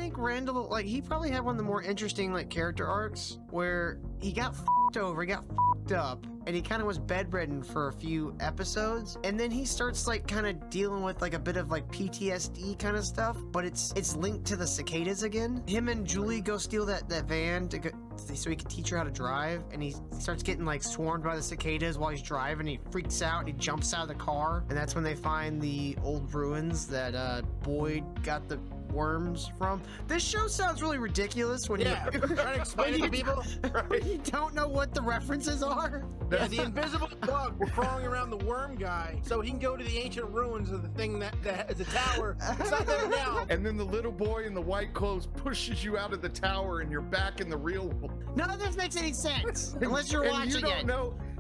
think Randall, like, he probably had one of the more interesting, like, character arcs where he got f***ed over, he got f***ed up, and he kind of was bedridden for a few episodes, and then he starts, like, kind of dealing with, like, a bit of, like, PTSD kind of stuff, but it's linked to the cicadas again. Him and Julie go steal that van to go, so he can teach her how to drive, and he starts getting, like, swarmed by the cicadas while he's driving. He freaks out, and he jumps out of the car, and that's when they find the old ruins that Boyd got the worms from. This show sounds really ridiculous when trying to explain it to people. Right? You don't know what the references are. Yeah, the invisible bug were crawling around the worm guy, so he can go to the ancient ruins of the thing that is a tower. It's not there now. And then the little boy in the white clothes pushes you out of the tower, and you're back in the real world. None of this makes any sense unless you're watching it.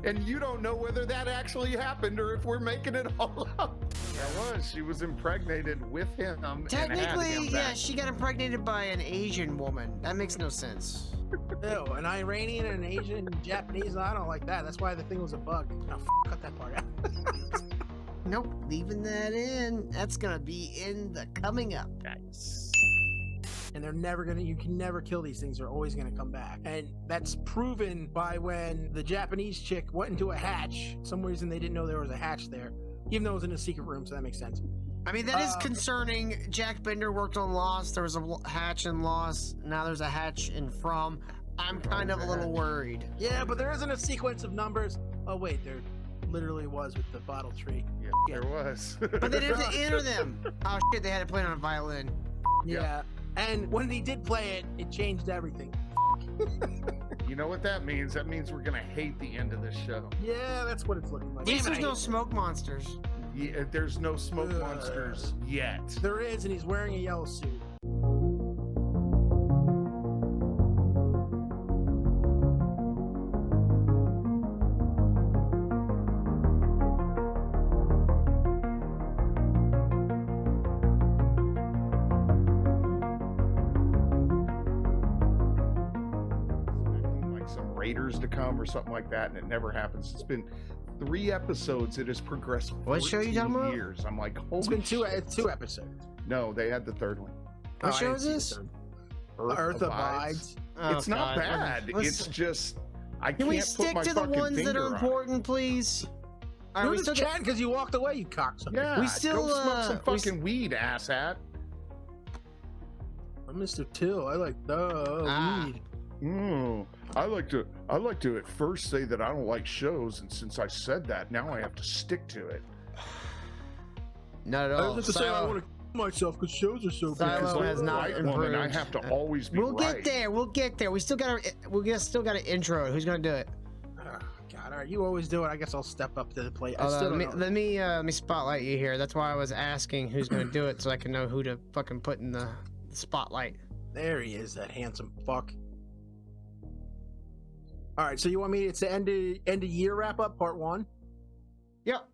And you don't know whether that actually happened or if we're making it all up. That was. She was impregnated with him. Technically, and had him yeah, back. she got impregnated by an Asian woman. That makes no sense. Ew, an Iranian and an Asian, Japanese, I don't like that. That's why the thing was a bug. No, cut that part out. Nope, leaving that in. That's gonna be in the coming up, guys. And they're never gonna, you can never kill these things. They're always gonna come back. And that's proven by when the Japanese chick went into a hatch. Some reason they didn't know there was a hatch there, even though it was in a secret room, so that makes sense. I mean, that is concerning. Jack Bender worked on Lost. There was a hatch in Lost. Now there's a hatch in From. I'm kind of a little worried. Yeah, but there isn't a sequence of numbers. Oh, wait, there literally was with the bottle tree. Yeah, there was. But they didn't have to enter them. Oh, shit, they had to play it on a violin. Yeah. And when he did play it, it changed everything. You know what that means? That means we're going to hate the end of this show. Yeah, that's what it's looking like. At least there's no smoke monsters. Yeah, there's no smoke monsters yet. There is, and he's wearing a yellow suit. Like some raiders to come or something like that, and it never happens. It's been 3 episodes. It has progressed 14 What show you talking about? years. I'm like, holy It's been two shit. episodes. No, they had the 3rd one. What I show didn't is see the this? third. Earth Earth Abides. Oh, It's not God. bad. Let's- It's just I Can can't we put stick my to the fucking ones that finger are on it. important, please? All right, You're we just still got, chatting because you walked away, you cocksucker. Yeah, We still, go smoke some we fucking weed, asshat. I'm Mr. Till. I like the weed. I like to at first say that I don't like shows, and since I said that, now I have to stick to it. not at I all. was just say I want to kill myself because shows are so Silo bad. Because has I'm a not white woman, I improved. have to always be We'll right. get there. We'll get there. We still got to intro it. Who's gonna do it? Oh, God, all right, you always do it. I guess I'll step up to the plate. I Hold still on, don't know. let me spotlight you here. That's why I was asking who's gonna do it, so I can know who to fucking put in the spotlight. There he is, that handsome fuck. All right, so you want me? It's the end of year wrap up, part 1. Yep.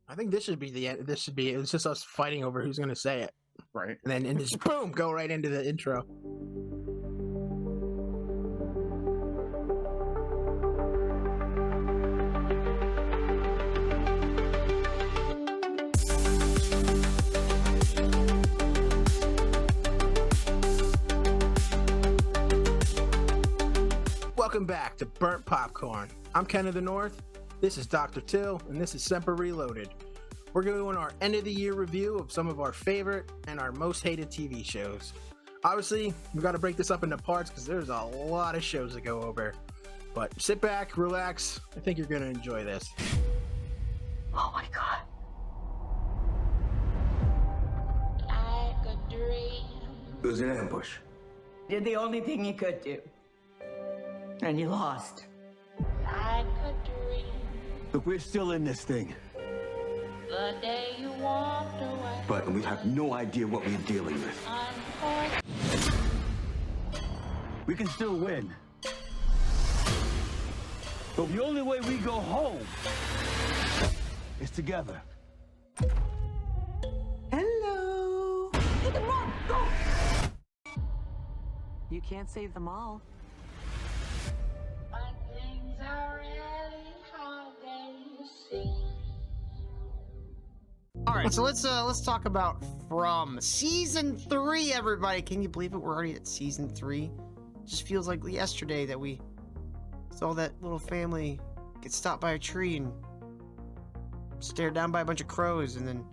I think this should be the end. This should be. It's just us fighting over who's going to say it, Right. and then just boom, go right into the intro. Welcome back to Burnt Popcorn. I'm Ken of the North. This is Dr. Till, and this is Semper Reloaded. We're doing our end of the year review of some of our favorite and our most hated TV shows. Obviously, we've got to break this up into parts because there's a lot of shows to go over. But sit back, relax. I think you're going to enjoy this. Oh my God. Like a dream. It was an ambush. Did the only thing you could do. And you lost. Like a dream. Look, we're still in this thing, The day you walked away. but we have no idea what we're dealing with. Unfortunately. We can still win. But the only way we go home is together. Hello. Hit the mark. Go. You can't save them all. But things are really hard than you see. All right, so let's talk about From season 3, everybody. Can you believe it? We're already at season 3. Just feels like yesterday that we saw that little family get stopped by a tree and stared down by a bunch of crows, and then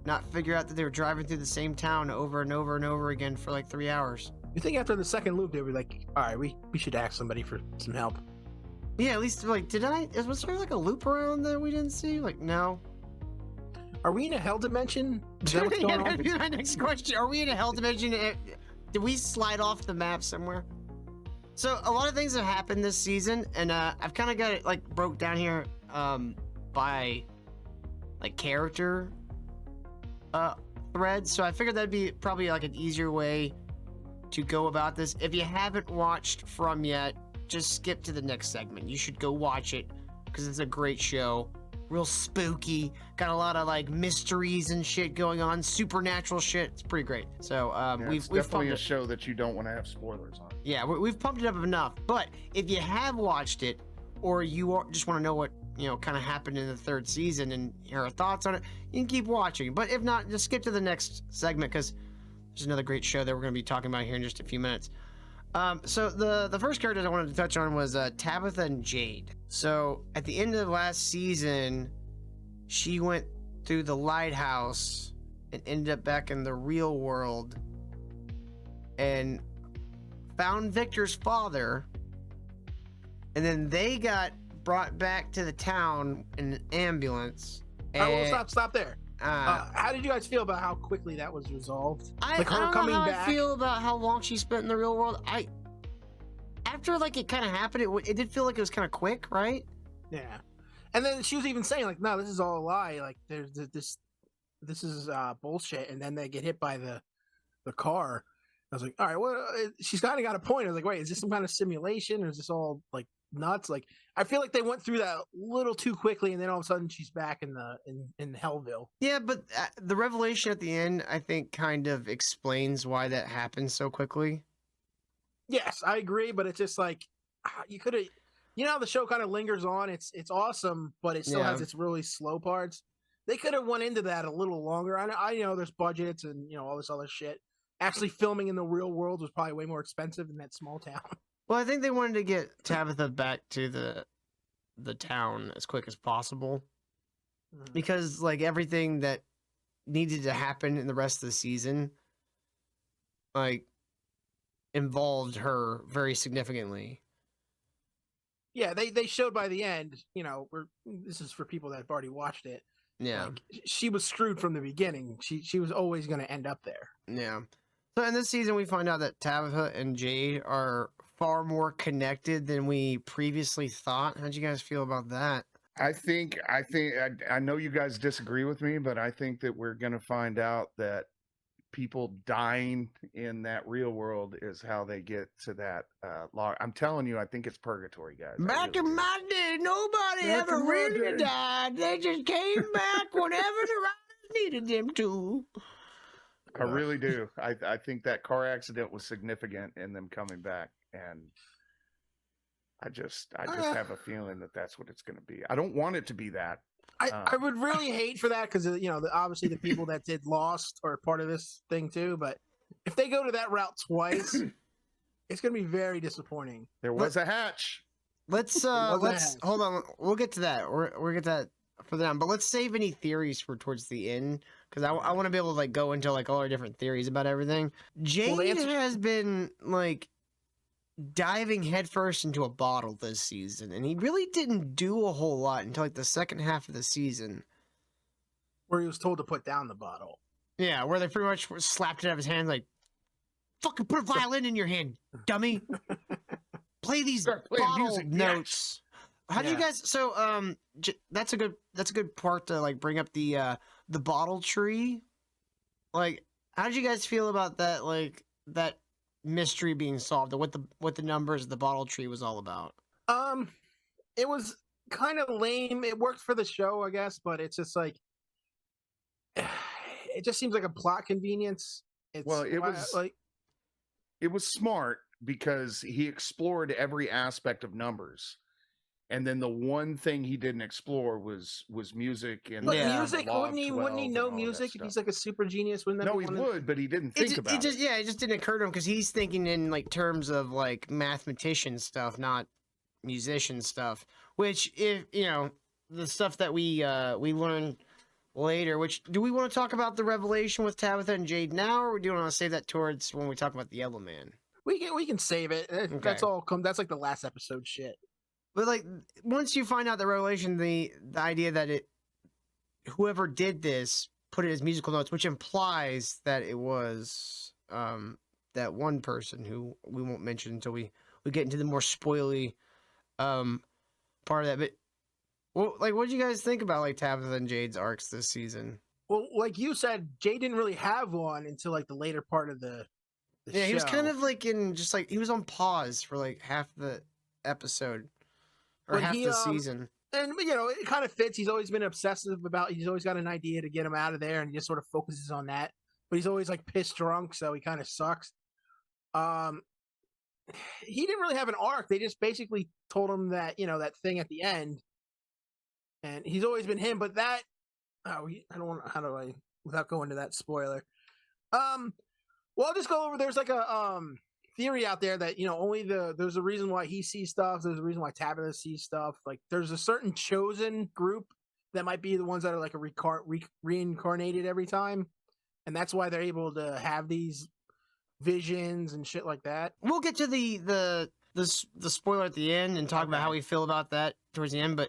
not figure out that they were driving through the same town over and over and over again for like 3 hours. You think after the second loop, they'd be like, all right, we should ask somebody for some help. Yeah, at least like, was there like a loop around that we didn't see? Like, no. Are we in a hell dimension? Is that what's going on? That'd be my next question. Are we in a hell dimension? Did we slide off the map somewhere? So a lot of things have happened this season, and I've kind of got it like broke down here by like character threads. So I figured that'd be probably like an easier way to go about this. If you haven't watched From yet, just skip to the next segment. You should go watch it because it's a great show. Real spooky, got a lot of like mysteries and shit going on, supernatural shit. It's pretty great. So it's we've definitely a pumped show that you don't want to have spoilers on. yeah, we've pumped it up enough. But if you have watched it, or you just want to know what kind of happened in the 3rd season and hear our thoughts on it, you can keep watching. But if not, just skip to the next segment because there's another great show that we're going to be talking about here in just a few minutes. So the first characters I wanted to touch on was Tabitha and Jade. So at the end of last season, she went through the lighthouse and ended up back in the real world and found Victor's father, and then they got brought back to the town in an ambulance. All right, stop there. How did you guys feel about how quickly that was resolved? I don't know how I feel about how long she spent in the real world. After like it kind of happened, it did feel like it was kind of quick, right? Yeah, and then she was even saying like, "No, this is all a lie. Like, there's this is bullshit." And then they get hit by the car. I was like, "All right, well, she's kind of got a point." I was like, "Wait, is this some kind of simulation, or is this all like nuts?" Like, I feel like they went through that a little too quickly, and then all of a sudden she's back in Hellville. Yeah, but the revelation at the end, I think, kind of explains why that happened so quickly. Yes, I agree, but it's just like you could have, how the show kind of lingers on. It's awesome, but it still has its really slow parts. They could have went into that a little longer. I know there's budgets and all this other shit. Actually, filming in the real world was probably way more expensive than that small town. Well, I think they wanted to get Tabitha back to the town as quick as possible because like everything that needed to happen in the rest of the season like involved her very significantly. Yeah, they showed by the end, this is for people that have already watched it. Yeah. Like, she was screwed from the beginning. She was always going to end up there. Yeah. So in this season, we find out that Tabitha and Jade are far more connected than we previously thought. How'd you guys feel about that? I know you guys disagree with me, but I think that we're going to find out that people dying in that real world is how they get to that log. I'm telling you, I think it's purgatory, guys. Back in my day, nobody ever really died. They just came back whenever the writers needed them to. I really do. I think that car accident was significant in them coming back, and I just have a feeling that that's what it's going to be. I don't want it to be that. I would really hate for that because obviously the people that did Lost are part of this thing too. But if they go to that route twice, it's going to be very disappointing. There was a hatch. Let's hold on. We'll get to that. We'll get to that further down. But let's save any theories for towards the end because I want to be able to like go into like all our different theories about everything. Jade has been like diving headfirst into a bottle this season, and he really didn't do a whole lot until like the second half of the season, where he was told to put down the bottle. Yeah, where they pretty much slapped it out of his hand, like, "Fucking put a violin in your hand, dummy! Play these bottle music, notes." How do you guys? So, that's a good part to like bring up the bottle tree. Like, how did you guys feel about that? Like that mystery being solved, and what the numbers of the bottle tree was all about. It was kind of lame. It worked for the show, I guess, but it's just like it just seems like a plot convenience. It was smart because he explored every aspect of numbers. And then the one thing he didn't explore was music and But Yeah. music, Law of wouldn't he 12 and know all that music if stuff. he's like a super genius? Wouldn't that No, be he one of would, but he didn't think about it. It just didn't occur to him because he's thinking in like terms of like mathematician stuff, not musician stuff. Which, if you know, the stuff that we learn later. Which, do we want to talk about the revelation with Tabitha and Jade now, or do you want to save that towards when we talk about the Yellow Man? We can save it. That's all. That's like the last episode shit. But like once you find out the revelation, the idea that whoever did this put it as musical notes, which implies that it was that one person who we won't mention until we get into the more spoily part of that. But well, like, what did you guys think about like Tabitha and Jade's arcs this season? Well, like you said, Jay didn't really have one until like the later part of the Yeah, show. he was kind of like he was on pause for like half the episode or But half he, the season. And you know, it kind of fits. He's always been obsessive about. He's always got an idea to get him out of there, and he just sort of focuses on that. But he's always like pissed drunk, so he kind of sucks. He didn't really have an arc. They just basically told him that that thing at the end, and he's always been him. But that, I don't want. How do I without going to that spoiler? Well, I'll just go over. There's like a theory out there that only there's a reason why he sees stuff. There's a reason why Tabitha sees stuff. Like there's a certain chosen group that might be the ones that are like reincarnated every time, and that's why they're able to have these visions and shit like that. We'll get to the spoiler at the end and talk about how we feel about that towards the end. But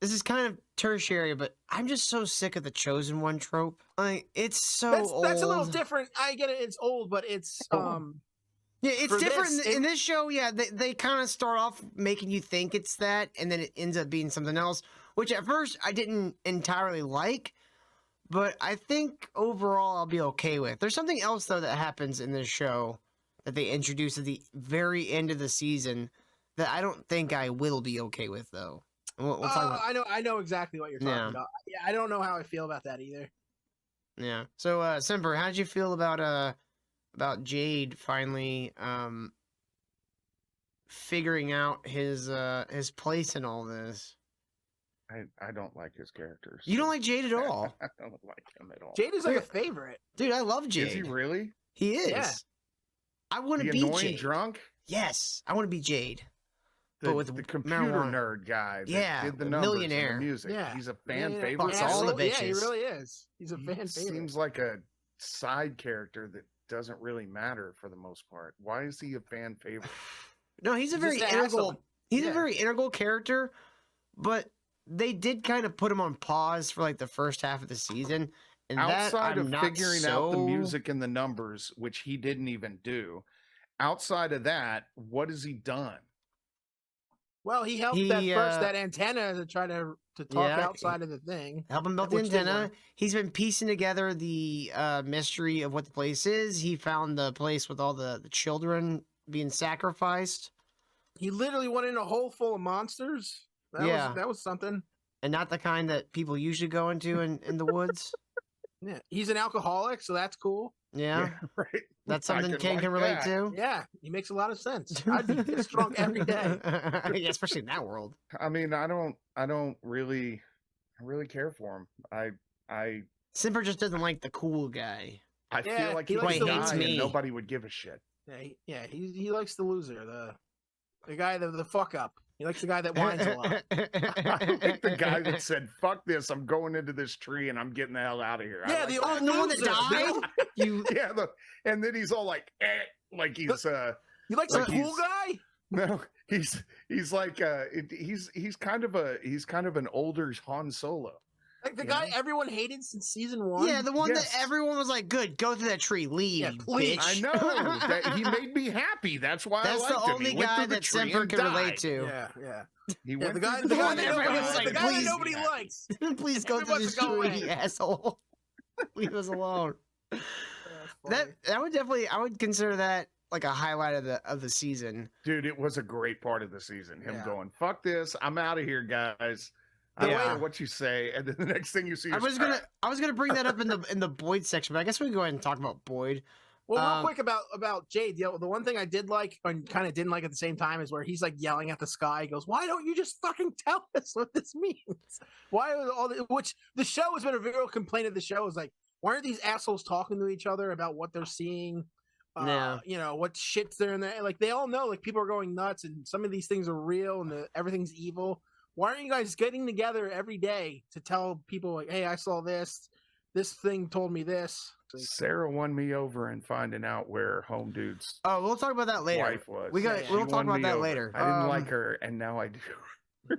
this is kind of tertiary. But I'm just so sick of the chosen one trope. Like it's so old. That's a little different. I get it. It's old, but it's Yeah, it's different this, in this show. Yeah, they kind of start off making you think it's that, and then it ends up being something else, which at first I didn't entirely like, but I think overall I'll be okay with. There's something else though that happens in this show that they introduce at the very end of the season that I don't think I will be okay with though. We'll talk about. I know exactly what you're talking about. Yeah, I don't know how I feel about that either. Yeah. So, Semper, how did you feel about Jade finally figuring out his place in all this? I don't like his characters. You don't like Jade at all? I don't like him at all. Jade is like a favorite. Dude, I love Jade. Is he really? He is. Yeah. I want to The be annoying Jade. drunk? Yes, I want to be Jade. The, with the computer marijuana. nerd guy that Yeah, did the the numbers millionaire. and the music. Yeah. He's a fan Yeah, favorite. Fucks all the Yeah, he bitches. really is. He's a He fan favorite. seems like a side character that doesn't really matter for the most part. Why is he a fan favorite? No, he's a very just integral. asshole. He's a Yeah. very integral character, but they did kind of put him on pause for like the first half of the season. And Outside that, I'm of not figuring out the so- music and the numbers, which he didn't even do, outside of that, what has he done? Well, he helped that antenna to try to talk outside of the thing. Help him build the Which didn't antenna. work. He's been piecing together the mystery of what the place is. He found the place with all the children being sacrificed. He literally went in a hole full of monsters. That was something. And not the kind that people usually go into in the woods. Yeah, he's an alcoholic, so that's cool. Yeah. right. That's I something can Ken like can relate that. to. Yeah, he makes a lot of sense. I'd be pissed drunk every day. Yeah, especially in that world. I mean, I don't really care for him. I Simper just doesn't like the cool guy. Yeah, feel like he he likes would the die loser. and nobody would give a shit. Yeah, he likes the loser, the guy, the fuck up. He likes the guy that whines a lot. I like the guy that said, "Fuck this! I'm going into this tree and I'm getting the hell out of here." I Yeah, like the that. old the one that loser. died? You Yeah, and then he's all like he's You like Like the cool he's- guy? no, he's like he's kind of an older Han Solo. Like the You guy know? everyone hated since season 1? Yeah, the one Yes. that everyone was like, good, go through that tree, leave, Yeah, you please. bitch. I know that he made me happy. That's why That's I the liked him. only He went guy through the that tree Semper and can relate died. to. Yeah. He Yeah, went the guy, through the guy one that that nobody, everyone's like, the guy that please. nobody likes. Please go through Everyone's this like, go tree, away. asshole. Leave us alone. That's That would definitely, I would consider that like a highlight of the season. Dude, it was a great part of the season. Him Yeah. going, "Fuck this! I'm out of here, guys." I don't Yeah. care what you say, and then the next thing you see, I is, was gonna bring that up in the Boyd section, but I guess we can go ahead and talk about Boyd. Well, real quick about Jade, the one thing I did like and kind of didn't like at the same time is where he's like yelling at the sky. He goes, "Why don't you just fucking tell us what this means?" Why are which the show has been a real complaint of the show is like, why aren't these assholes talking to each other about what they're seeing? Yeah. You know, what shits they're in there. Like they all know, like people are going nuts and some of these things are real and everything's evil. Why aren't you guys getting together every day to tell people like, hey, I saw this thing told me this. Sarah won me over in finding out where Home Dude's Oh, we'll talk about that later. wife was. We'll talk about that later. I didn't like her, and now I do.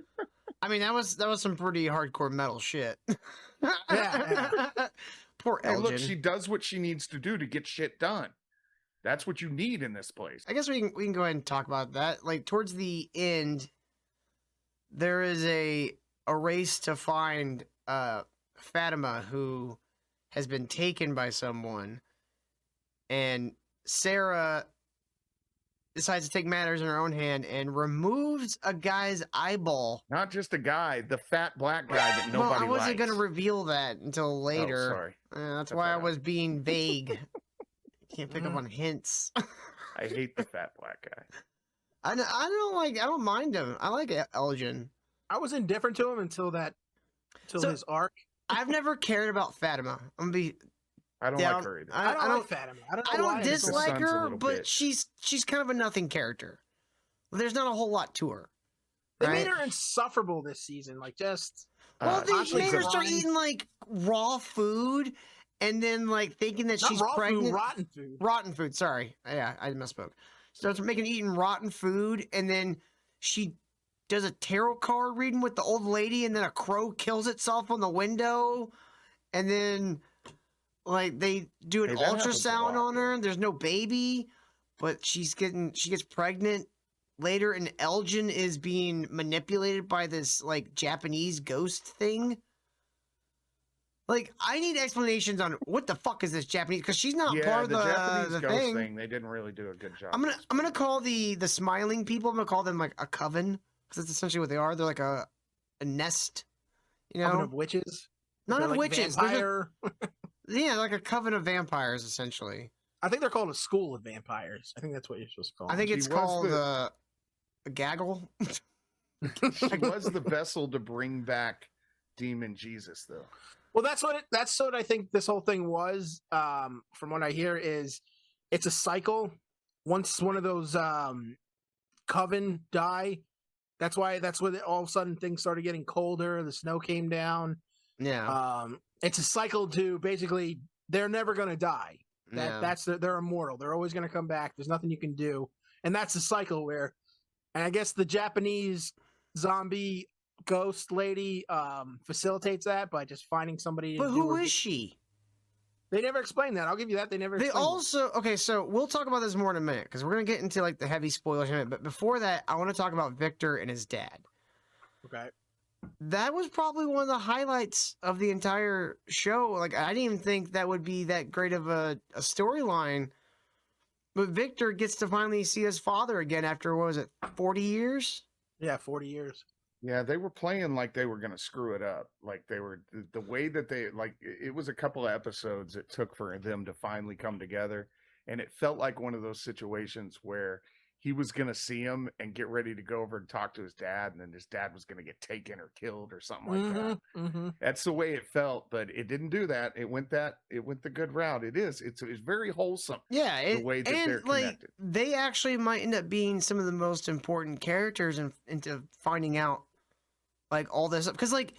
I mean, that was some pretty hardcore metal shit. Yeah. Poor Hey, Elgin. look, she does what she needs to do to get shit done. That's what you need in this place. I guess we can go ahead and talk about that. Like towards the end, there is a race to find Fatima, who has been taken by someone, and Sarah decides to take matters in her own hand and removes a guy's eyeball. Not just a guy, the fat black guy that nobody likes. Well, I wasn't going to reveal that until later. Oh, sorry. That's why I was being vague. Can't pick up on hints. I hate the fat black guy. I don't mind him. I like Elgin. I was indifferent to him until his arc. I've never cared about Fatima. I'm gonna be. I don't like her either. I don't like Fatima. I don't dislike The son's a her, little but bitch. she's kind of a nothing character. There's not a whole lot to her. They right? made her insufferable this season. Like just. Well, they constantly made her start crying. eating like raw food, and then like thinking that Not she's raw pregnant. food, rotten food. Rotten food. Sorry, yeah, I misspoke. Starts eating rotten food, and then she does a tarot card reading with the old lady, and then a crow kills itself on the window, and then like they do an Hey, that happens a ultrasound lot, on her. There's no baby, but she gets pregnant later, and Elgin is being manipulated by this like Japanese ghost thing. Like, I need explanations on what the fuck is this Japanese, because she's not part of the Japanese the ghost thing. They didn't really do a good job. I'm gonna call the smiling people. I'm gonna call them like a coven, because that's essentially what they are. They're like a nest, you know, Coven of witches. not They're of like witches. They're Vampire. yeah, like a coven of vampires, essentially. I think they're called a school of vampires. I think that's what you're supposed to call I them. think She it's was called the- a gaggle. She was the vessel to bring back Demon Jesus, though. Well, that's what I think this whole thing was. From what I hear, is it's a cycle. Once one of those coven die, that's when all of a sudden things started getting colder. The snow came down. Yeah, It's a cycle to basically they're never going to die. yeah. They're immortal. They're always going to come back. There's nothing you can do, and that's the cycle where, and I guess the Japanese zombie ghost lady facilitates that by just finding somebody. But who is she? They never explained that. I'll give you that. They never. They explained also okay. So we'll talk about this more in a minute, because we're gonna get into like the heavy spoilers in a minute. But before that, I want to talk about Victor and his dad. it. Okay. That was probably one of the highlights of the entire show. Like, I didn't even think that would be that great of a storyline. But Victor gets to finally see his father again after, what was it, 40 years? Yeah, 40 years. Yeah, they were playing like they were going to screw it up. Like they were the way that they like it was a couple of episodes it took for them to finally come together, and it felt like one of those situations where he was going to see him and get ready to go over and talk to his dad, and then his dad was going to get taken or killed or something like that. Mm-hmm. That's the way it felt, but it didn't do that. It went the good route. It's very wholesome. Yeah, The way that and they're like connected. they actually might end up being some of the most important characters into finding out like all this, because like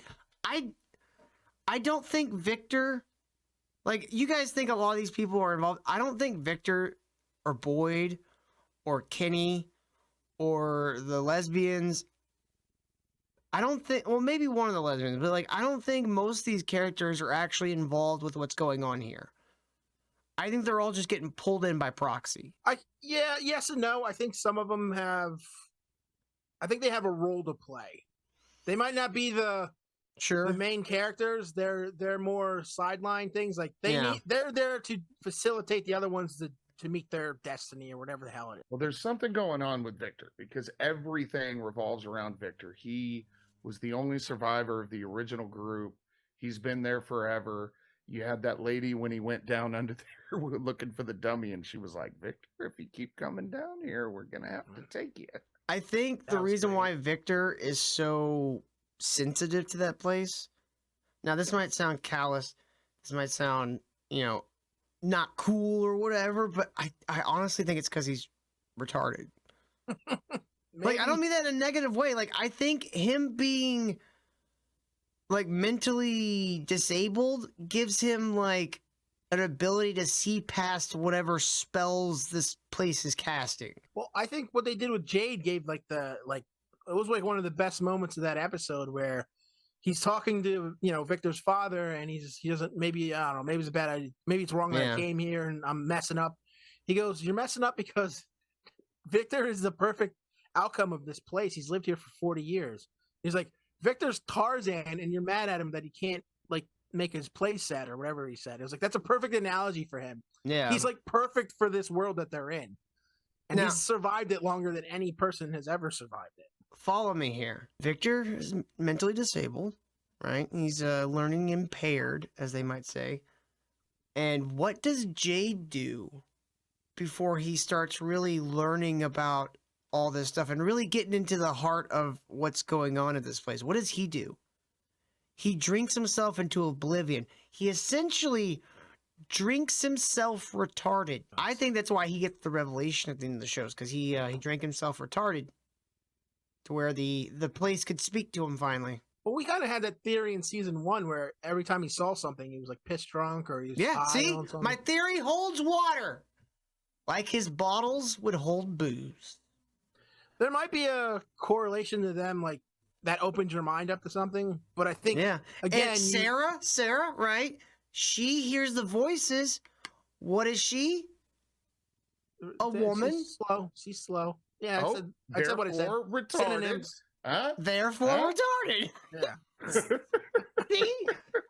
I don't think Victor, like you guys think a lot of these people are involved. I don't think Victor or Boyd or Kenny or the lesbians. I don't think, well, maybe one of the lesbians, but like I don't think most of these characters are actually involved with what's going on here. I think they're all just getting pulled in by proxy. Yes and no. I think some of them have. I think they have a role to play. They might not be the Sure. main characters. They're more sideline things. Like Yeah. they're there to facilitate the other ones to meet their destiny or whatever the hell it is. Well, there's something going on with Victor because everything revolves around Victor. He was the only survivor of the original group. He's been there forever. You had that lady when he went down under there looking for the dummy, and she was like, Victor, if you keep coming down here, we're going to have to take you. I think the reason why Victor is so sensitive to that place. Now, this might sound callous. This might sound, not cool or whatever, but I honestly think it's because he's retarded. Like, I don't mean that in a negative way. Like, I think him being, like, mentally disabled gives him, like, an ability to see past whatever spells this place is casting. Well, I think what they did with Jade gave it was like one of the best moments of that episode where he's talking to, Victor's father, and he doesn't, maybe, I don't know, maybe it's a bad idea. Maybe it's wrong that I came here and I'm messing up. He goes, you're messing up because Victor is the perfect outcome of this place. He's lived here for 40 years. He's like, Victor's Tarzan, and you're mad at him that he can't, like, make his place set or whatever he said. It was like, that's a perfect analogy for him. Yeah. He's like perfect for this world that they're in. And he's survived it longer than any person has ever survived it. Follow me here. Victor is mentally disabled, right? He's learning impaired, as they might say. And what does Jade do before he starts really learning about all this stuff and really getting into the heart of what's going on at this place? What does he do? He drinks himself into oblivion. He essentially drinks himself retarded. I think that's why he gets the revelation at the end of the shows, because he drank himself retarded to where the place could speak to him finally. Well, we kind of had that theory in season 1 where every time he saw something, he was like pissed drunk or he was high see, on something. my theory holds water. Like his bottles would hold booze. There might be a correlation to them, like, that opens your mind up to something, but I think again, and Sarah, right? She hears the voices. What is she? A woman. She's slow. Yeah, Oh, I said what I said. retarded. Synonyms. Huh? Therefore retarded. Yeah. See?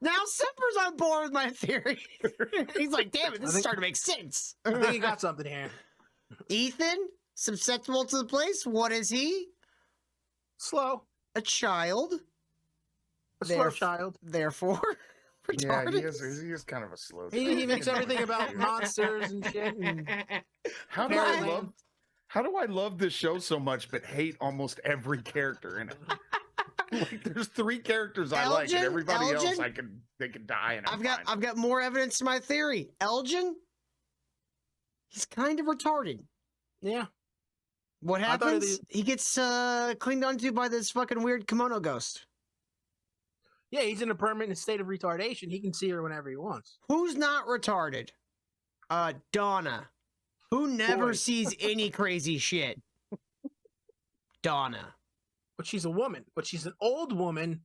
Now Semper's on board with my theory. He's like, damn it, this is starting to make sense. I think you got something here. Ethan, susceptible to the place. What is he? Slow. A child. A slow child. Therefore, Yeah, retarded. he is kind of a slow. He makes everything about monsters and shit. And How do I love this show so much but hate almost every character in it? Like, there's 3 characters I like, and everybody else they can die. And I've got more evidence to my theory. Elgin, he's kind of retarded. yeah. What happens? He gets clinged onto by this fucking weird kimono ghost. Yeah, he's in a permanent state of retardation. He can see her whenever he wants. Who's not retarded? Donna. Who never Boyd. sees any crazy shit. Donna. But she's a woman. But she's an old woman.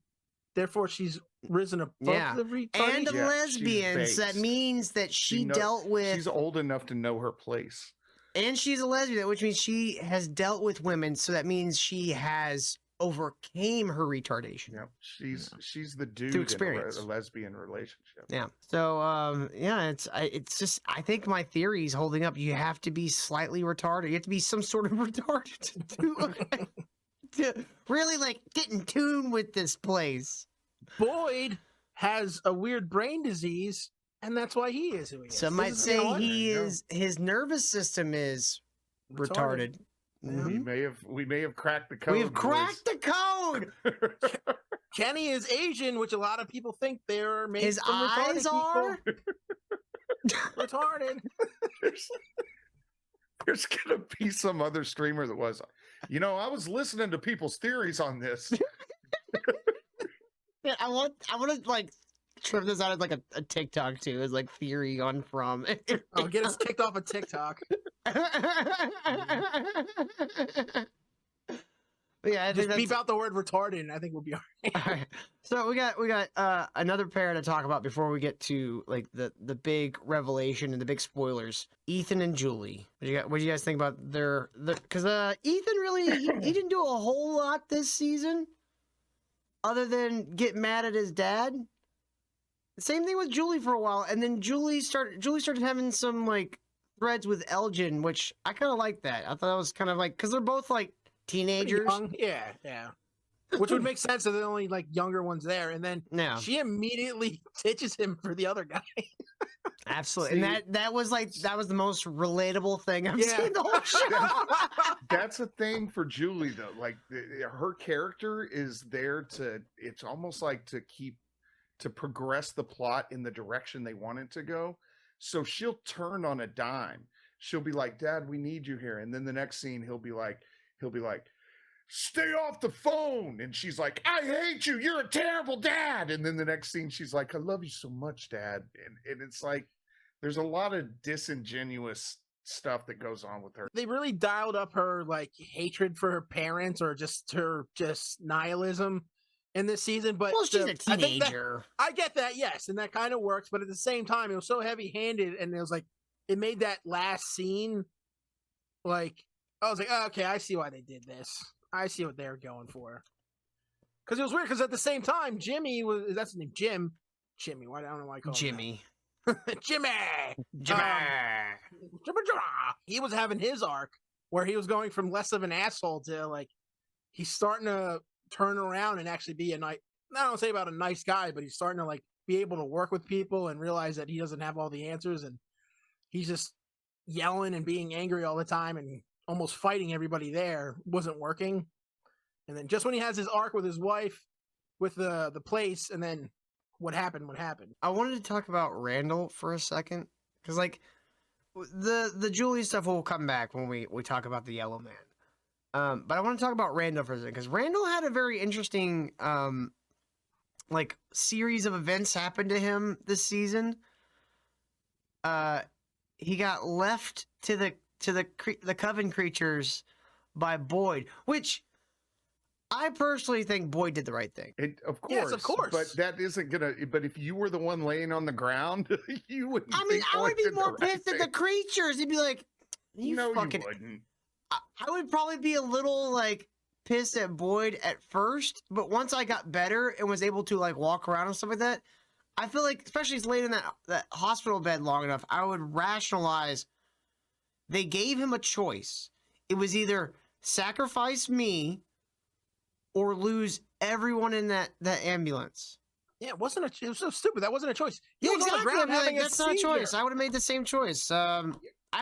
Therefore, she's risen above the retardation. And a Yeah, lesbian. she's So that base. means that she dealt with... She's old enough to know her place. And she's a lesbian, which means she has dealt with women. So that means she has overcame her retardation. Yeah, she's the dude Through experience. in a lesbian relationship. Yeah. So, it's just, I think my theory is holding up. You have to be slightly retarded. You have to be some sort of retarded to really, like, get in tune with this place. Boyd has a weird brain disease, and that's why he is who he is. Some might say his nervous system is retarded. We may have cracked the code. We have cracked the code. Kenny is Asian, which a lot of people think they're made His from eyes retarded are people. Retarded. There's gonna be some other streamer that was, I was listening to people's theories on this. Yeah, I want to like trim this out as like a TikTok too, as like theory on from. Oh, get us kicked off of TikTok. Yeah, I think Just beep out the word retarded, and I think we'll be all right. all right. So we got another pair to talk about before we get to like the big revelation and the big spoilers. Ethan and Julie. What do you guys think about their because Ethan really he didn't do a whole lot this season, other than get mad at his dad. Same thing with Julie for a while, and then Julie started having some like threads with Elgin, which I kind of like that. I thought that was kind of like because they're both like teenagers. Yeah. which would make sense if the only like younger ones there. And then Yeah. she immediately ditches him for the other guy. Absolutely. See- And that was the most relatable thing I've Yeah. seen the whole show. That's a thing for Julie though. Like her character is there to. It's almost like to progress the plot in the direction they want it to go. So she'll turn on a dime. She'll be like, "Dad, we need you here," and then the next scene he'll be like, "Stay off the phone," and she's like, "I hate you. You're a terrible dad." And then the next scene she's like, "I love you so much, Dad," and it's like there's a lot of disingenuous stuff that goes on with her. They really dialed up her like hatred for her parents or just her nihilism in this season. But Well, she's a I think that- teenager. I get that, yes, and that kind of works. But at the same time, it was so heavy-handed, and it was like it made that last scene like I was like, oh, okay, I see why they did this. I see what they're going for. Because it was weird. Because at the same time, Jimmy that's his name, Jimmy. Why I don't know why I call him Jimmy. that. Jimmy. Jimmy. Jimmy. He was having his arc where he was going from less of an asshole to like he's starting to turn around and actually be a nice. I don't say about a nice guy, but he's starting to like be able to work with people and realize that he doesn't have all the answers, and he's just yelling and being angry all the time and almost fighting everybody there wasn't working. And then just when he has his arc with his wife, with the place, and then what happened. I wanted to talk about Randall for a second because, like, the Julie stuff will come back when we talk about the Yellow Man. But I want to talk about Randall for a second because Randall had a very interesting, like, series of events happen to him this season. He got left to the coven creatures by Boyd, which I personally think Boyd did the right thing. Of course, Yes, of course. But that isn't gonna. But if you were the one laying on the ground, you wouldn't. I mean, think I would Boyd be did the more right pissed at the thing. creatures. He'd be like, "You No, fucking." you wouldn't. I would probably be a little like pissed at Boyd at first, but once I got better and was able to like walk around and stuff like that, I feel like, especially he's laid in that hospital bed long enough, I would rationalize. They gave him a choice. It was either sacrifice me or lose everyone in that ambulance. Yeah, it was so stupid. That wasn't a choice. He Yeah, was on the exactly. ground I'd be having like, that's not a seizure. choice. I would have made the same choice. I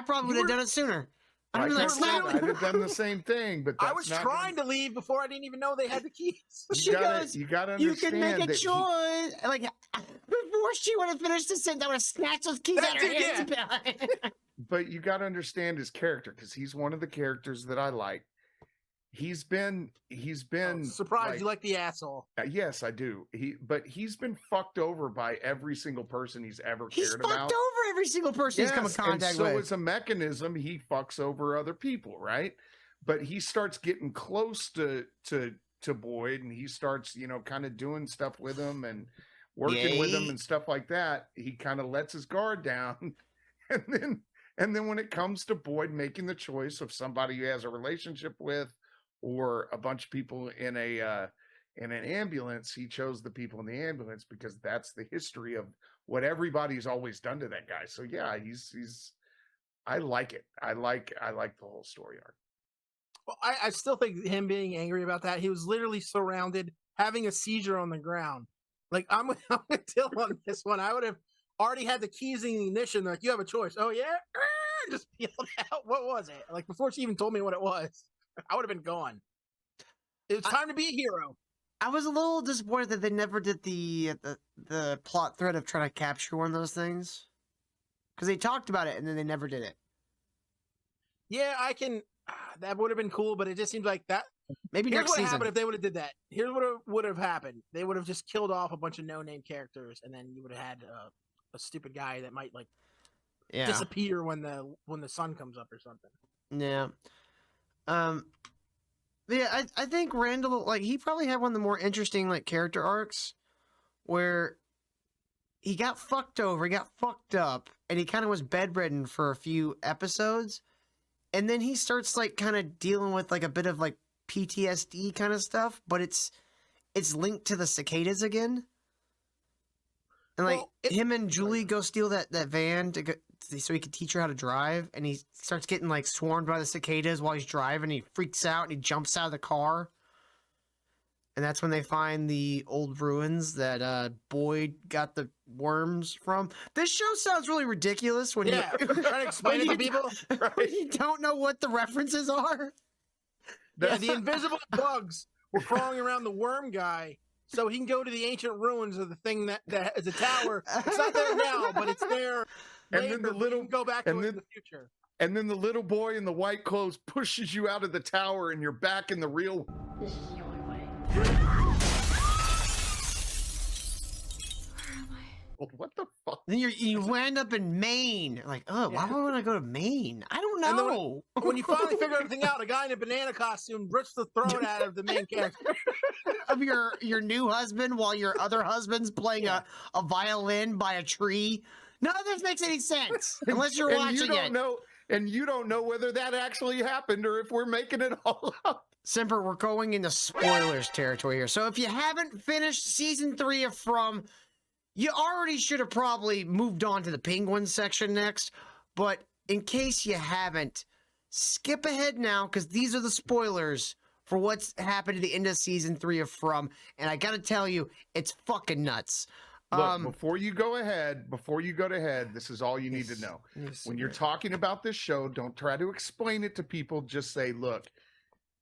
probably would have done it sooner. I'd Like be I like, said, snap. I'd have done the same thing. But that's I was not trying to leave before I didn't even know they had the keys. She goes, You gotta you understand can make a that choice. Like, before she would have finished the sentence, I would have snatched those keys out of her hands. But you got to understand his character because he's one of the characters that I like. He's been Surprised like- you like the asshole. Yes, I do. But he's been fucked over by every single person he's ever He's cared fucked about. over every single person he's come in Yes, contact and so with. as a mechanism, he fucks over other people, right? But he starts getting close to Boyd, and he starts, kind of doing stuff with him and working with him Yay. and stuff like that. He kind of lets his guard down, and then when it comes to Boyd making the choice of somebody he has a relationship with or a bunch of people in an ambulance, he chose the people in the ambulance because that's the history of what everybody's always done to that guy. So yeah, he's I like it. I like the whole story arc. Well, I still think him being angry about that, he was literally surrounded, having a seizure on the ground. Like, I'm with Till on this one. I would have already had the keys in the ignition. Like, you have a choice. Oh, yeah? Just peeled out. What was it? Like, before she even told me what it was, I would have been gone. It was time to be a hero. I was a little disappointed that they never did the plot thread of trying to capture one of those things. Because they talked about it and then they never did it. Yeah, I can. That would have been cool, but it just seems like that. Maybe Here's next what season. happened if they would have did that. Here's what would have happened. They would have just killed off a bunch of no-name characters, and then you would have had a stupid guy that might like Yeah. disappear when the sun comes up or something. Yeah. Yeah, I think Randall, like, he probably had one of the more interesting, like, character arcs where he got fucked over, he got fucked up, and he kind of was bedridden for a few episodes. And then he starts, like, kind of dealing with, like, a bit of, like, PTSD kind of stuff, but it's linked to the cicadas again. And, like, Well, him and Julie go steal that van to go, so he could teach her how to drive, and he starts getting, like, swarmed by the cicadas while he's driving. He freaks out, and he jumps out of the car. And that's when they find the old ruins that Boyd got the worms from. This show sounds really ridiculous when Yeah, you trying to explain it to people. when you don't know what the references are. Yeah, the invisible bugs were crawling around the worm guy, so he can go to the ancient ruins of the thing that is a tower. It's not there now, but it's there. And Later, then the but you little- can go back to and it in then- the future. And then the little boy in the white clothes pushes you out of the tower and you're back in the real. This is the only way. Where am I? What the fuck? Then you land up in Maine. Like, oh, why Yeah. would I want to go to Maine? I don't And then know. When you finally figure everything out, a guy in a banana costume rips the throat out of the main character. Of your new husband while your other husband's playing a violin by a tree. None of this makes any sense unless you're And watching you don't it. know, and you don't know whether that actually happened or if we're making it all up. Semper, we're going into spoilers territory here. So if you haven't finished season 3 of From, you already should have probably moved on to the Penguin section next. But in case you haven't, skip ahead now because these are the spoilers for what's happened at the end of season 3 of From. And I gotta tell you, it's fucking nuts. Look, before you go to head, this is all you need to know. When you're talking about this show, don't try to explain it to people. Just say, look,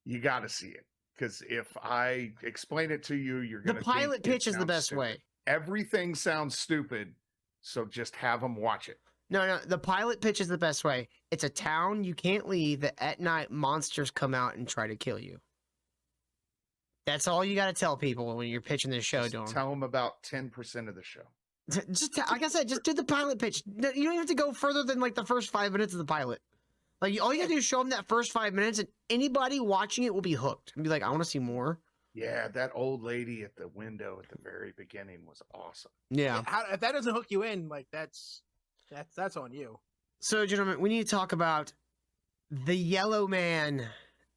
you got to see it. Because if I explain it to you, you're The going to pilot pitch is the best way. Everything sounds stupid, so just have them watch it. No, the pilot pitch is the best way. It's a town you can't leave that at night monsters come out and try to kill you. That's all you got to tell people when you're pitching this show to them. Tell them about 10% of the show. Like I said, just do the pilot pitch. You don't even have to go further than like the first 5 minutes of the pilot. Like all you gotta do is show them that first 5 minutes, and anybody watching it will be hooked and be like, "I want to see more." Yeah, that old lady at the window at the very beginning was awesome. Yeah. If that doesn't hook you in, like that's on you. So, gentlemen, we need to talk about the Yellow Man,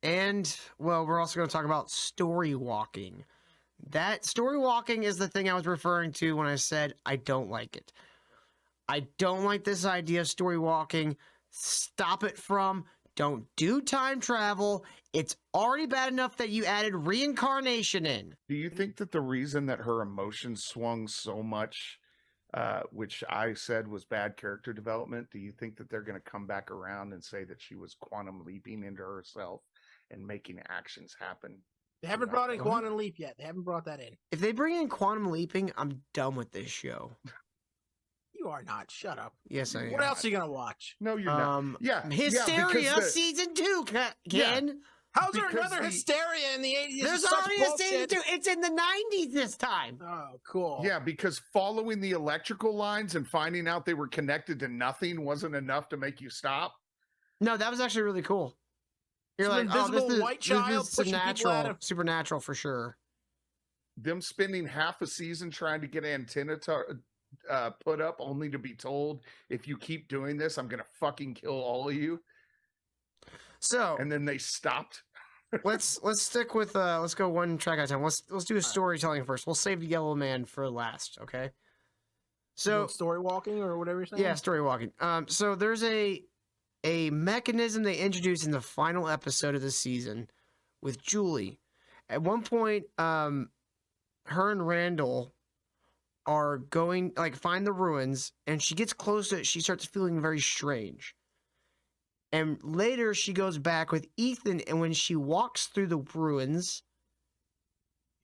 and well, we're also going to talk about Storywalking. That Storywalking is the thing I was referring to when I said I don't like it. I don't like this idea of Storywalking. Stop it from. Don't do time travel. It's already bad enough that you added reincarnation in. Do you think that the reason that her emotions swung so much, which I said was bad character development, do you think that they're going to come back around and say that she was quantum leaping into herself and making actions happen? They haven't brought in Quantum Leap yet. They haven't brought that in. If they bring in quantum leaping, I'm done with this show. You are not. Shut up. Yes, I am. What else are you gonna watch? No, you're not. Yeah, Hysteria because season 2, Ken. Yeah. How's there Because another Hysteria in the 80s? There's It's such already a season bullshit. 2. It's in the 90s this time. Oh, cool. Yeah, because following the electrical lines and finding out they were connected to nothing wasn't enough to make you stop. No, that was actually really cool. You're Some like, oh, invisible this is, white this child is pushing people out of- supernatural for sure. Them spending half a season trying to get antenna put up, only to be told, if you keep doing this, I'm gonna fucking kill all of you. So And then they stopped. let's stick with let's go one track at a time. Let's do a storytelling first. We'll save the Yellow Man for last, okay? So Story walking or whatever you're saying. yeah, story walking. So there's a mechanism they introduced in the final episode of the season with Julie. At one point, her and Randall are going find the ruins, and she gets close to it. She starts feeling very strange. And later she goes back with Ethan, and when she walks through the ruins,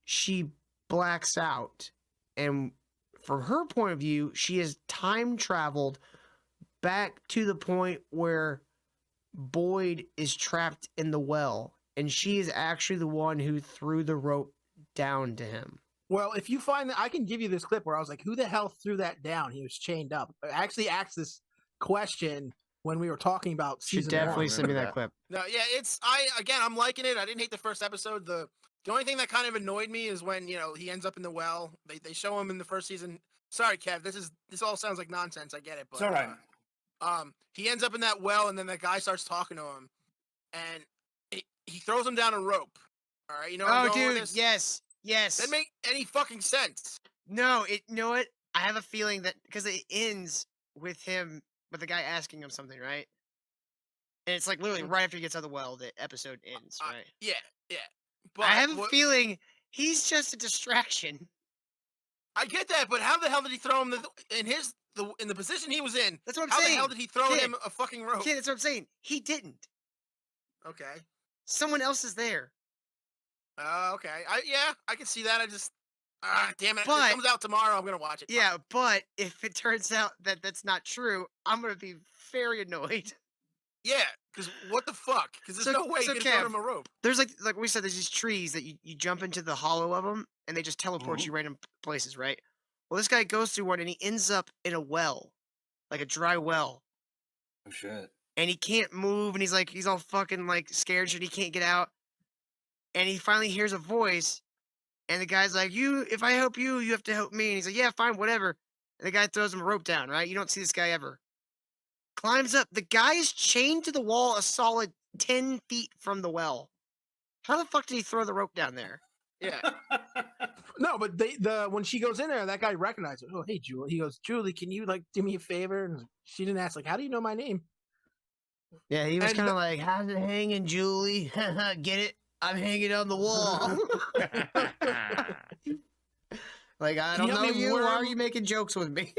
she blacks out. And from her point of view, she has time traveled back to the point where Boyd is trapped in the well, and she is actually the one who threw the rope down to him. Well, if you find that, I can give you this clip where I was like, "Who the hell threw that down?" He was chained up. I actually asked this question when we were talking about She season definitely one. sent me that that. clip. No, yeah, I'm liking it. I didn't hate the first episode. The only thing that kind of annoyed me is when, he ends up in the well. They show him in the first season. Sorry, Kev, this all sounds like nonsense. I get it, but It's all right. he ends up in that well, and then that guy starts talking to him, and he throws him down a rope. All right, where I'm going with this? yes. That make any fucking sense. No, you know what? I have a feeling that because it ends with the guy asking him something, right? And it's like literally right after he gets out of the well, the episode ends, right? Yeah. But I have a feeling He's just a distraction. I get that, but how the hell did he throw him in the position he was in? That's what I'm how saying. How the hell did he throw Kid. him a fucking rope? Kid, that's what I'm saying. He didn't. Okay. Someone else is there. Okay. I can see that. I just damn it. But- It comes out tomorrow. I'm gonna watch it. Yeah, but if it turns out that that's not true, I'm gonna be very annoyed. Yeah, because what the fuck? Because there's So- no way so you can throw Kev, him a rope. There's like we said, there's these trees that you jump into the hollow of them, and they just teleport you random places, right? Well, this guy goes through one, and he ends up in a well, like a dry well, Oh shit. and he can't move, and he's all fucking like scared, and he can't get out, and he finally hears a voice, and the guy's like, if I help you, you have to help me, and he's like, yeah, fine, whatever, and the guy throws him a rope down, right? You don't see this guy ever. Climbs up. The guy is chained to the wall a solid 10 feet from the well. How the fuck did he throw the rope down there? Yeah. No, but when she goes in there, that guy recognizes her. Oh, hey, Julie. He goes, Julie, can you like do me a favor? And she didn't ask, like, how do you know my name? Yeah, he was And kind of like, how's it hanging, Julie? Get it? I'm hanging on the wall. Like, I Can don't you help know me you. Why are worm- you making jokes with me?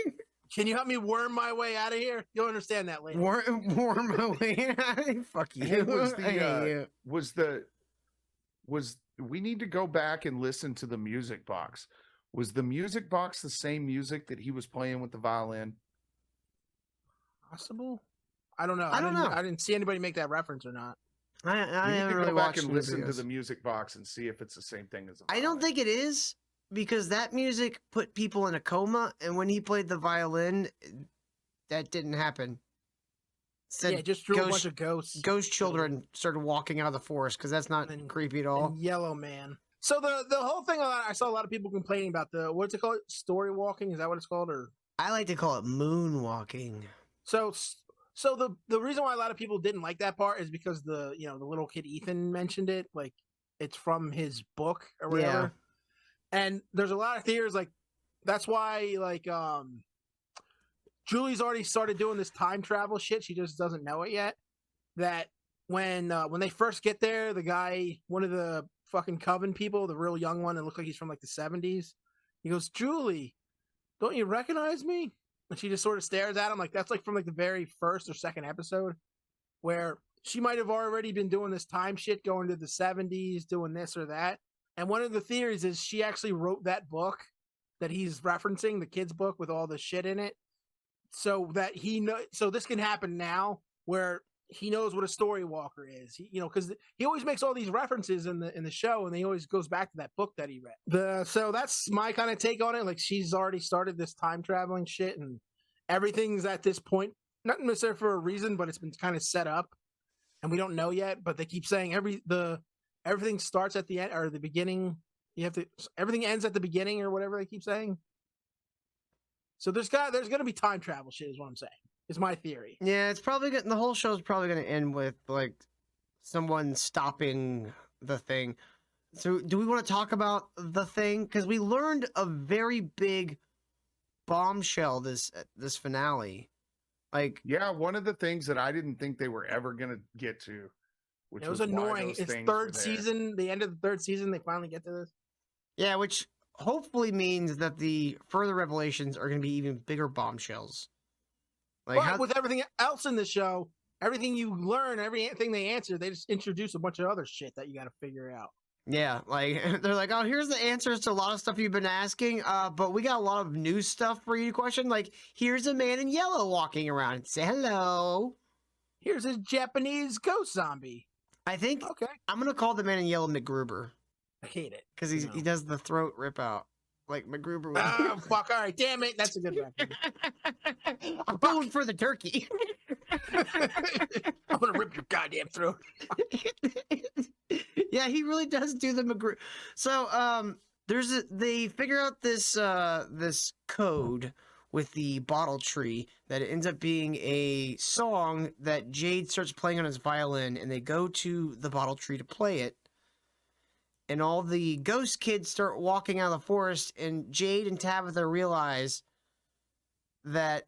Can you help me worm my way out of here? You'll understand that later. Warm my way. Fuck you. Hey, was I hate you. we need to go back and listen to the music box. Was the music box the same music that he was playing with the violin? Possible? I don't know. I don't know. I didn't see anybody make that reference or not. I We haven't need to really go back watched and the listen to videos. the music box and see if it's the same thing as the I don't violin. think it is, because that music put people in a coma, and when he played the violin, that didn't happen. Said Yeah, just drew a ghost- bunch of ghosts. ghost children started walking out of the forest, because that's not And- creepy at all. And Yellow Man. So the whole thing, I saw a lot of people complaining about what's it called? Storywalking? Is that what it's called? Or I like to call it moonwalking. So the reason why a lot of people didn't like that part is because the little kid Ethan mentioned it, like it's from his book or whatever. And there's a lot of theories like that's why like Julie's already started doing this time travel shit. She just doesn't know it yet. That when they first get there, the guy, one of the fucking Coven people, the real young one, that looked like he's from like the 70s, he goes, Julie, don't you recognize me? And she just sort of stares at him like that's like from like the very first or second episode, where she might have already been doing this time shit, going to the 70s, doing this or that. And one of the theories is she actually wrote that book that he's referencing, the kid's book with all the shit in it, so that so this can happen now, where he knows what a story walker is. Because he always makes all these references in the show, and he always goes back to that book that he read. So that's my kind of take on it. Like she's already started this time traveling shit, and everything's at this point not necessarily for a reason, but it's been kind of set up, and we don't know yet. But they keep saying everything starts at the end or the beginning. Everything ends at the beginning or whatever they keep saying. So there's going to be time travel shit, is what I'm saying. Is my theory. Yeah, it's probably the whole show's probably going to end with like someone stopping the thing. So, do we want to talk about the thing? Because we learned a very big bombshell this finale. Like, Yeah, one of the things that I didn't think they were ever going to get to, which It was why annoying. those It's things were third there. season, the end of the third season, they finally get to this. yeah, which hopefully means that the further revelations are going to be even bigger bombshells. Like, But with everything else in the show, everything you learn, everything they answer, they just introduce a bunch of other shit that you got to figure out. yeah, like they're like, oh, here's the answers to a lot of stuff you've been asking, but we got a lot of new stuff for you to question. Like, here's a man in yellow walking around. Say hello. Here's a Japanese ghost zombie. I think Okay. I'm gonna call the man in yellow McGruber I hate it. because No. he does the throat rip out like McGruber would. Oh, fuck. All right. Damn it. That's a good reference. I'm going for the turkey. I'm going to rip your goddamn throat. Yeah, he really does do the McGruber. So they figure out this code with the bottle tree that it ends up being a song that Jade starts playing on his violin, and they go to the bottle tree to play it. And all the ghost kids start walking out of the forest, and Jade and Tabitha realize that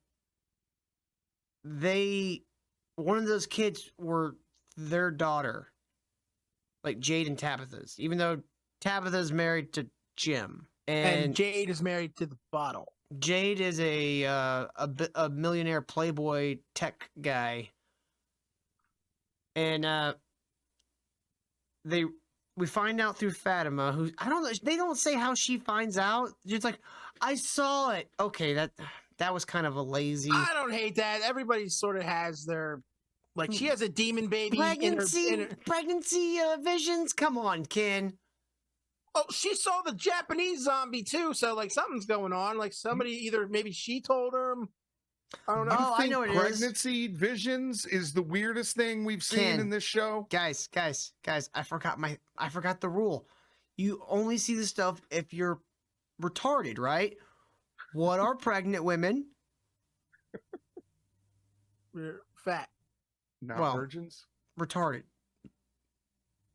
one of those kids were their daughter. Like Jade and Tabitha's. Even though Tabitha's married to Jim, And Jade is married to the bottle. Jade is a millionaire playboy tech guy, and we find out through Fatima, who I don't know. They don't say how she finds out. It's like, I saw it. Okay, that was kind of a lazy. I don't hate that. Everybody sort of has their, like, she has a demon baby. Pregnancy visions. Come on, Ken. Oh, she saw the Japanese zombie too, so like something's going on. Like somebody either maybe she told her. I don't know. Oh, I know what it is. Pregnancy visions is the weirdest thing we've seen Ken, in this show. Guys, I forgot the rule. You only see the stuff if you're retarded, right? What are pregnant women? We're fat. Not virgins. Retarded.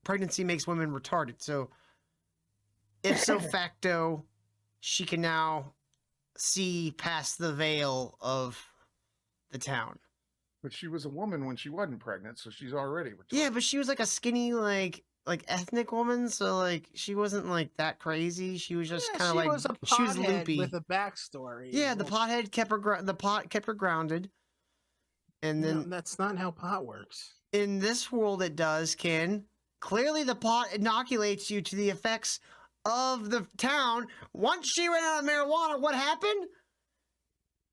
Pregnancy makes women retarded, so ipso facto, she can now see past the veil of the town. But she was a woman when she wasn't pregnant, so she's already retarded. Yeah, but she was like a skinny, like ethnic woman, so like she wasn't like that crazy. She was just kind of like she was loopy with a backstory. Yeah, the pothead kept her grounded, and then no, that's not how pot works. In this world, it does. Ken, clearly the pot inoculates you to the effects of the town. Once she ran out of marijuana, what happened?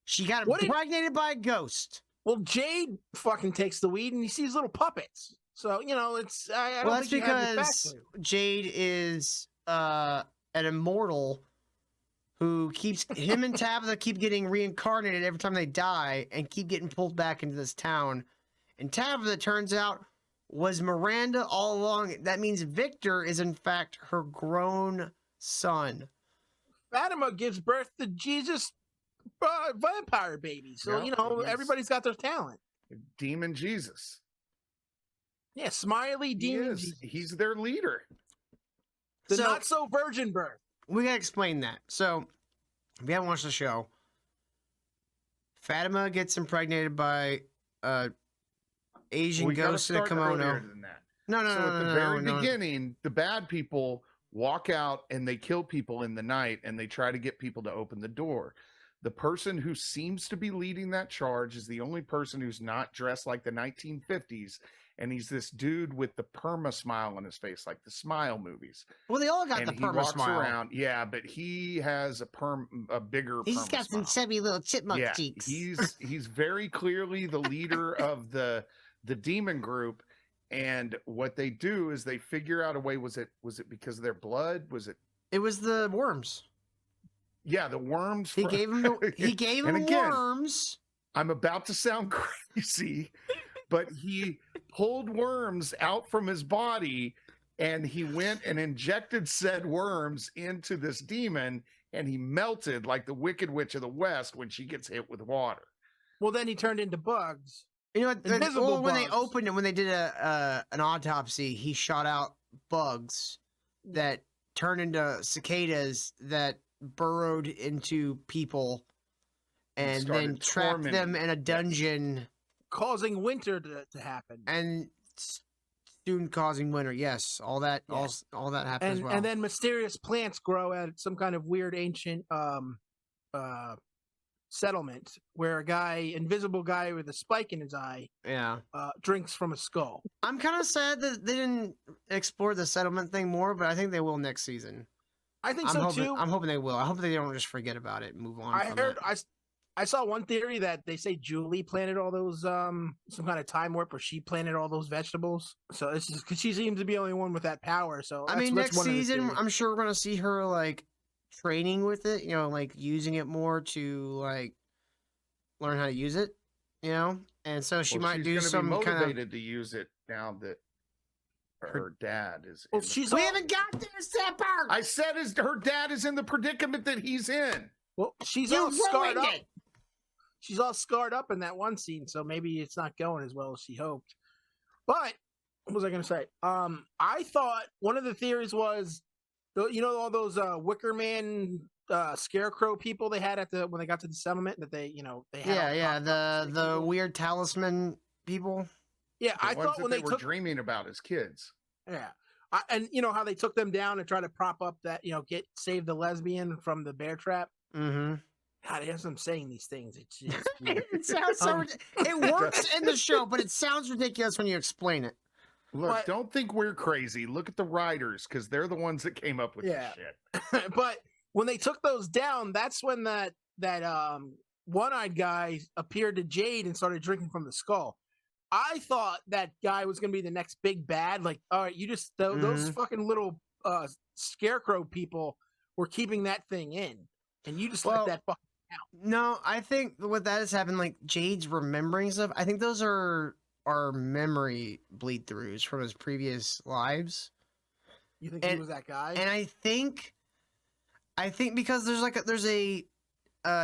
She got impregnated by a ghost. Well, Jade fucking takes the weed and he sees little puppets. So, you know, it's... I don't think because Jade is an immortal who keeps... Him and Tabitha keep getting reincarnated every time they die and keep getting pulled back into this town. And Tabitha, turns out, was Miranda all along. That means Victor is, in fact, her grown son. Fatima gives birth to Jesus vampire baby. So, Yeah, you know, everybody's got their talent. Demon Jesus. Yeah, Smiley demon Jesus. He's their leader. The not-so-virgin birth. We gotta explain that. So, if you haven't watched the show, Fatima gets impregnated by Asian ghost in a kimono. No. At the very beginning, the bad people walk out and they kill people in the night and they try to get people to open the door. The person who seems to be leading that charge is the only person who's not dressed like the 1950s, and he's this dude with the perma smile on his face, like the Smile movies. Well, they all got the perma smile. Around, yeah, but he has a bigger. He's got some chubby little chipmunk cheeks. He's very clearly the leader of the demon group, and what they do is they figure out a way. Was it because of their blood? It was the worms. Yeah, the worms. He gave him worms. I'm about to sound crazy, but he pulled worms out from his body and he went and injected said worms into this demon, and he melted like the Wicked Witch of the West when she gets hit with water. Well, then he turned into bugs. You know what? When they opened it, when they did an autopsy, he shot out bugs that turned into cicadas that burrowed into people and then trapped them in a dungeon, causing winter to happen, and soon causing winter. Yes, all that happens as well. And then mysterious plants grow at some kind of weird ancient settlement where a invisible guy with a spike in his eye, drinks from a skull. I'm kind of sad that they didn't explore the settlement thing more, but I think they will next season. I think so too. I'm hoping they will. I hope they don't just forget about it and move on. I saw one theory that they say Julie planted all those some kind of time warp, where she planted all those vegetables. So this is because she seems to be the only one with that power. So next season, I'm sure we're gonna see her like training with it. You know, like using it more to like learn how to use it. You know, and so she might do some motivated to use it now that her dad is. Well, we haven't got there, Semper. I said her dad is in the predicament that he's in. Well, she's all scarred up. She's all scarred up in that one scene, so maybe it's not going as well as she hoped. But what was I going to say? I thought one of the theories was, you know, all those Wicker Man scarecrow people they had when they got to the settlement that they had. The weird talisman people. Yeah, I thought when they were dreaming about as kids. Yeah, And you know how they took them down and tried to prop up that, save the lesbian from the bear trap. Mm-hmm. God, as I'm saying these things, it's just weird. It sounds so. It works in the show, but it sounds ridiculous when you explain it. Look, But- don't think we're crazy. Look at the writers, because they're the ones that came up with this shit. But when they took those down, that's when that one-eyed guy appeared to Jade and started drinking from the skull. I thought that guy was going to be the next big bad. Like, all right, you just those fucking little scarecrow people were keeping that thing in, and you just let that fucking out. No, I think what that has happened, like Jade's remembering stuff. I think those are memory bleed throughs from his previous lives. You think he was that guy? And I think because there's a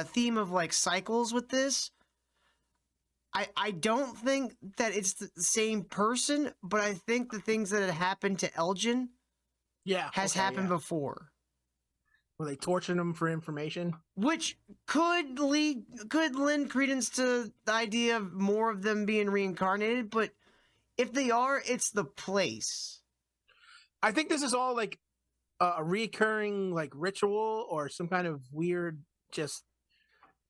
theme of like cycles with this. I don't think that it's the same person, but I think the things that had happened to Elgin has happened before. Were they torturing him for information? Which could lend credence to the idea of more of them being reincarnated, but if they are, it's the place. I think this is all like a recurring like ritual or some kind of weird just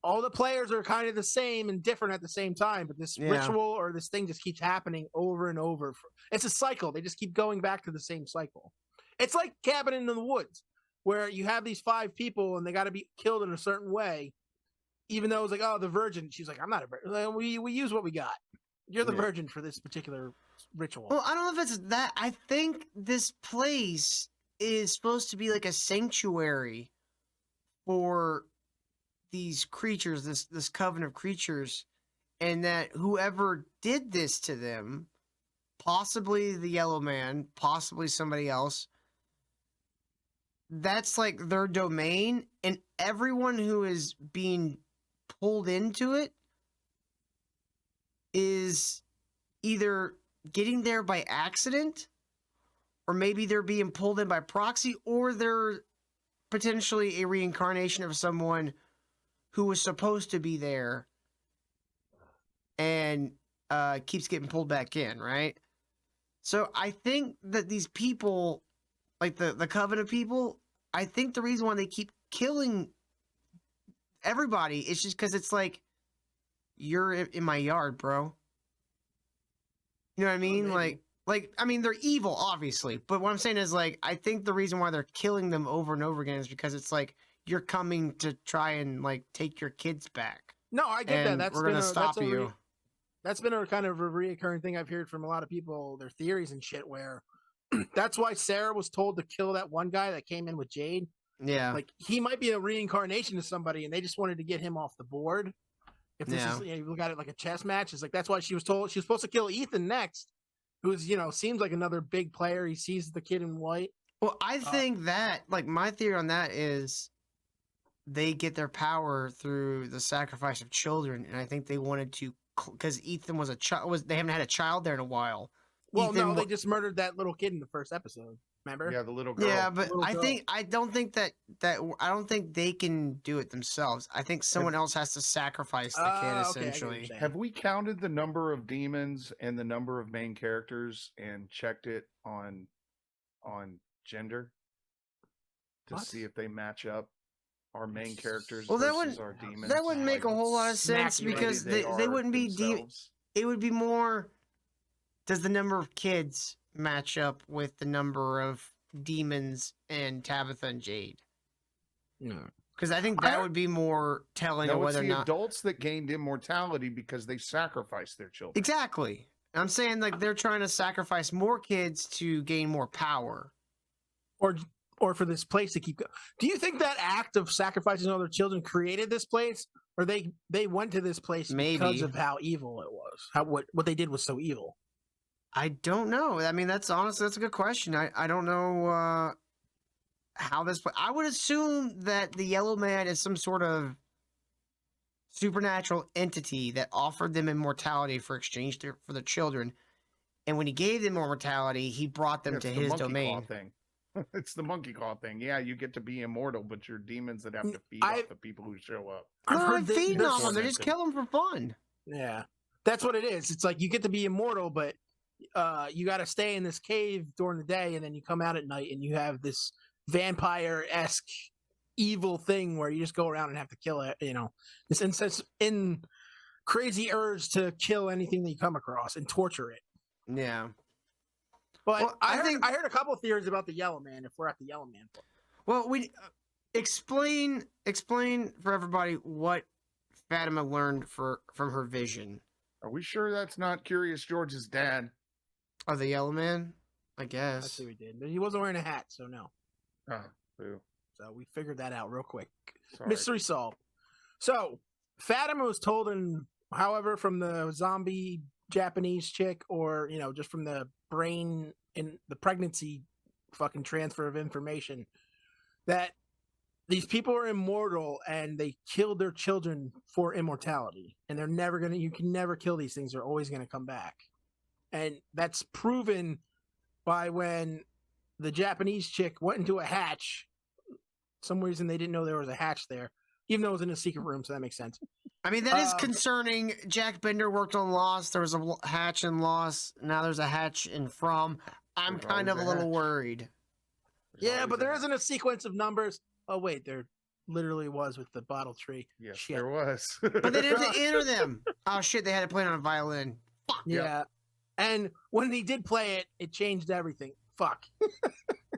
all the players are kind of the same and different at the same time, but this ritual or this thing just keeps happening over and over. It's a cycle. They just keep going back to the same cycle. It's like Cabin in the Woods, where you have these 5 people and they got to be killed in a certain way, even though it's like, oh, the virgin. She's like, I'm not a virgin. We use what we got. You're the virgin for this particular ritual. Well, I don't know if it's that. I think this place is supposed to be like a sanctuary for these creatures, this coven of creatures, and that whoever did this to them, possibly the Yellow Man, possibly somebody else, that's like their domain, and everyone who is being pulled into it is either getting there by accident, or maybe they're being pulled in by proxy, or they're potentially a reincarnation of someone who was supposed to be there and keeps getting pulled back in, right? So I think that these people, like the coven of people, I think the reason why they keep killing everybody is just because it's like, you're in my yard, bro. You know what I mean? Like, I mean, they're evil, obviously, but what I'm saying is, like, I think the reason why they're killing them over and over again is because it's like, you're coming to try and like take your kids back. No, I get that. That's we're gonna stop you. That's been a kind of a reoccurring thing I've heard from a lot of people, their theories and shit, where that's why Sarah was told to kill that one guy that came in with Jade. Yeah. Like, he might be a reincarnation of somebody, and they just wanted to get him off the board. If this is, you look at it like a chess match, it's like, that's why she was told she was supposed to kill Ethan next, who's, seems like another big player. He sees the kid in white. Well, I think that, like, my theory on that is they get their power through the sacrifice of children, and I think they wanted to, because Ethan was a child. They haven't had a child there in a while. Well, no, they just murdered that little kid in the first episode. Remember? Yeah, the little girl. Yeah, but I don't think they can do it themselves. I think someone else has to sacrifice the kid, essentially. Have we counted the number of demons and the number of main characters and checked it on gender to see if they match up? Our main characters versus our demons. That wouldn't make a whole lot of sense because they wouldn't be demons. It would be more, does the number of kids match up with the number of demons and Tabitha and Jade? No. Because I think that would be more telling of whether or not adults that gained immortality because they sacrificed their children. Exactly. I'm saying, like, they're trying to sacrifice more kids to gain more power. Or for this place to keep going. Do you think that act of sacrificing other children created this place, or they went to this place because of how evil it was? What they did was so evil. I don't know. I mean, that's a good question. I don't know how this. I would assume that the Yellow Man is some sort of supernatural entity that offered them immortality for exchange for the children, and when he gave them immortality, he brought them to his domain. It's the monkey claw thing. Yeah, you get to be immortal, but you're demons that have to feed off the people who show up. I've heard feeding off them. They just kill them for fun. Yeah, that's what it is. It's like you get to be immortal, but you got to stay in this cave during the day, and then you come out at night, and you have this vampire-esque evil thing where you just go around and have to kill it. This in crazy urge to kill anything that you come across and torture it. Yeah. But Well, I heard a couple of theories about the Yellow Man. If we're at the Yellow Man part. Well, we explain for everybody what Fatima learned from her vision. Are we sure that's not Curious George's dad? Oh, the Yellow Man? I Let's guess. see, we did. But he wasn't wearing a hat, so no. Oh, boo. So we figured that out real quick. Sorry. Mystery solved. So Fatima was told, however, from the zombie Japanese chick, or just from the brain in the pregnancy fucking transfer of information, that these people are immortal and they killed their children for immortality, and they're never gonna. You can never kill these things; they're always gonna come back, and that's proven by when the Japanese chick went into a hatch. Some reason they didn't know there was a hatch there, even though it was in a secret room, so that makes sense. I mean, that is concerning. Jack Bender worked on Lost. There was a hatch in Lost. Now there's a hatch in From. I'm There's kind of a always a little hatch. worried. Yeah, but there isn't a sequence of numbers. Oh, wait, there literally was with the bottle tree. Yes, Shit. there was. But they didn't have to enter them. Oh, shit, they had to play it on a violin. Yeah. And when he did play it, it changed everything. Fuck.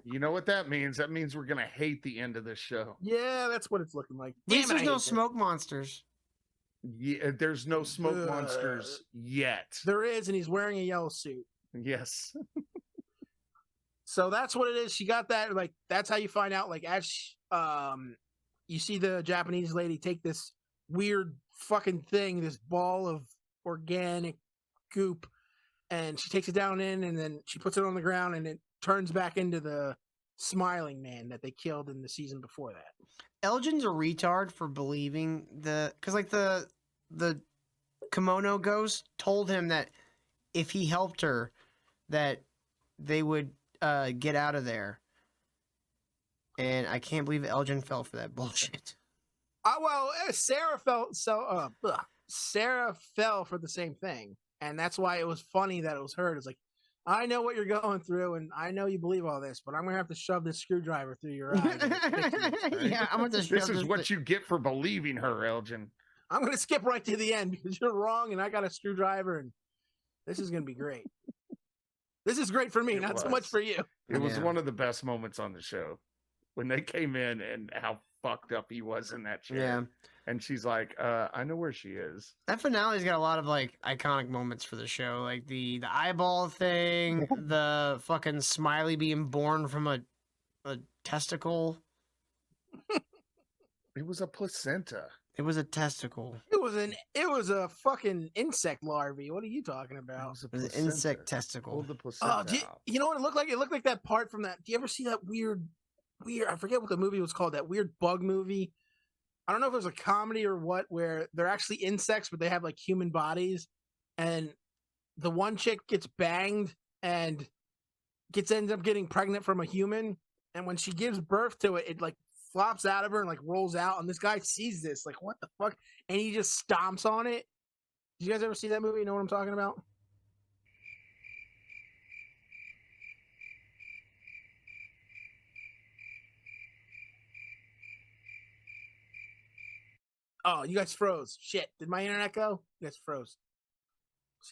You know what that means? That means we're going to hate the end of this show. Yeah, that's what it's looking like. At least Damn it, there's I no hate this. smoke monsters. Yeah, there's no smoke monsters yet. There is, and he's wearing a yellow suit. Yes. So that's what it is. She got that. Like, that's how you find out. Like, as you see the Japanese lady take this weird fucking thing, this ball of organic goop, and she takes it down in, and then she puts it on the ground, and it turns back into the smiling man that they killed in the season before that. Elgin's a retard for believing because like the kimono ghost told him that if he helped her, that they would get out of there. And I can't believe Elgin fell for that bullshit. Sarah fell for the same thing, and that's why it was funny that it was her. It's like, I know what you're going through, and I know you believe all this, but I'm gonna have to shove this screwdriver through your eye. Yeah, I'm gonna This is what you get for believing her, Elgin. I'm gonna skip right to the end because you're wrong, and I got a screwdriver, and this is gonna be great. This is great for me, It not so was. much for you. It was Yeah. one of the best moments on the show when they came in and how fucked up he was in that chair. Yeah. And she's like, I know where she is. That finale's got a lot of like iconic moments for the show, like the eyeball thing, the fucking Smiley being born from a testicle. It was a placenta. It was a testicle. It was a fucking insect larvae. What are you talking It about? was a It was an placenta. insect testicle. Pulled the placenta Oh, out. you know what it looked like? It looked like that part from that. Do you ever see that weird? I forget what the movie was called. That weird bug movie. I don't know if it was a comedy or what, where they're actually insects, but they have like human bodies, and the one chick gets banged and ends up getting pregnant from a human, and when she gives birth to it, it like flops out of her and like rolls out, and this guy sees this, like, what the fuck? And he just stomps on it. Did you guys ever see that movie? You know what I'm talking about? Oh, you guys froze. Shit. Did my internet go? You guys froze.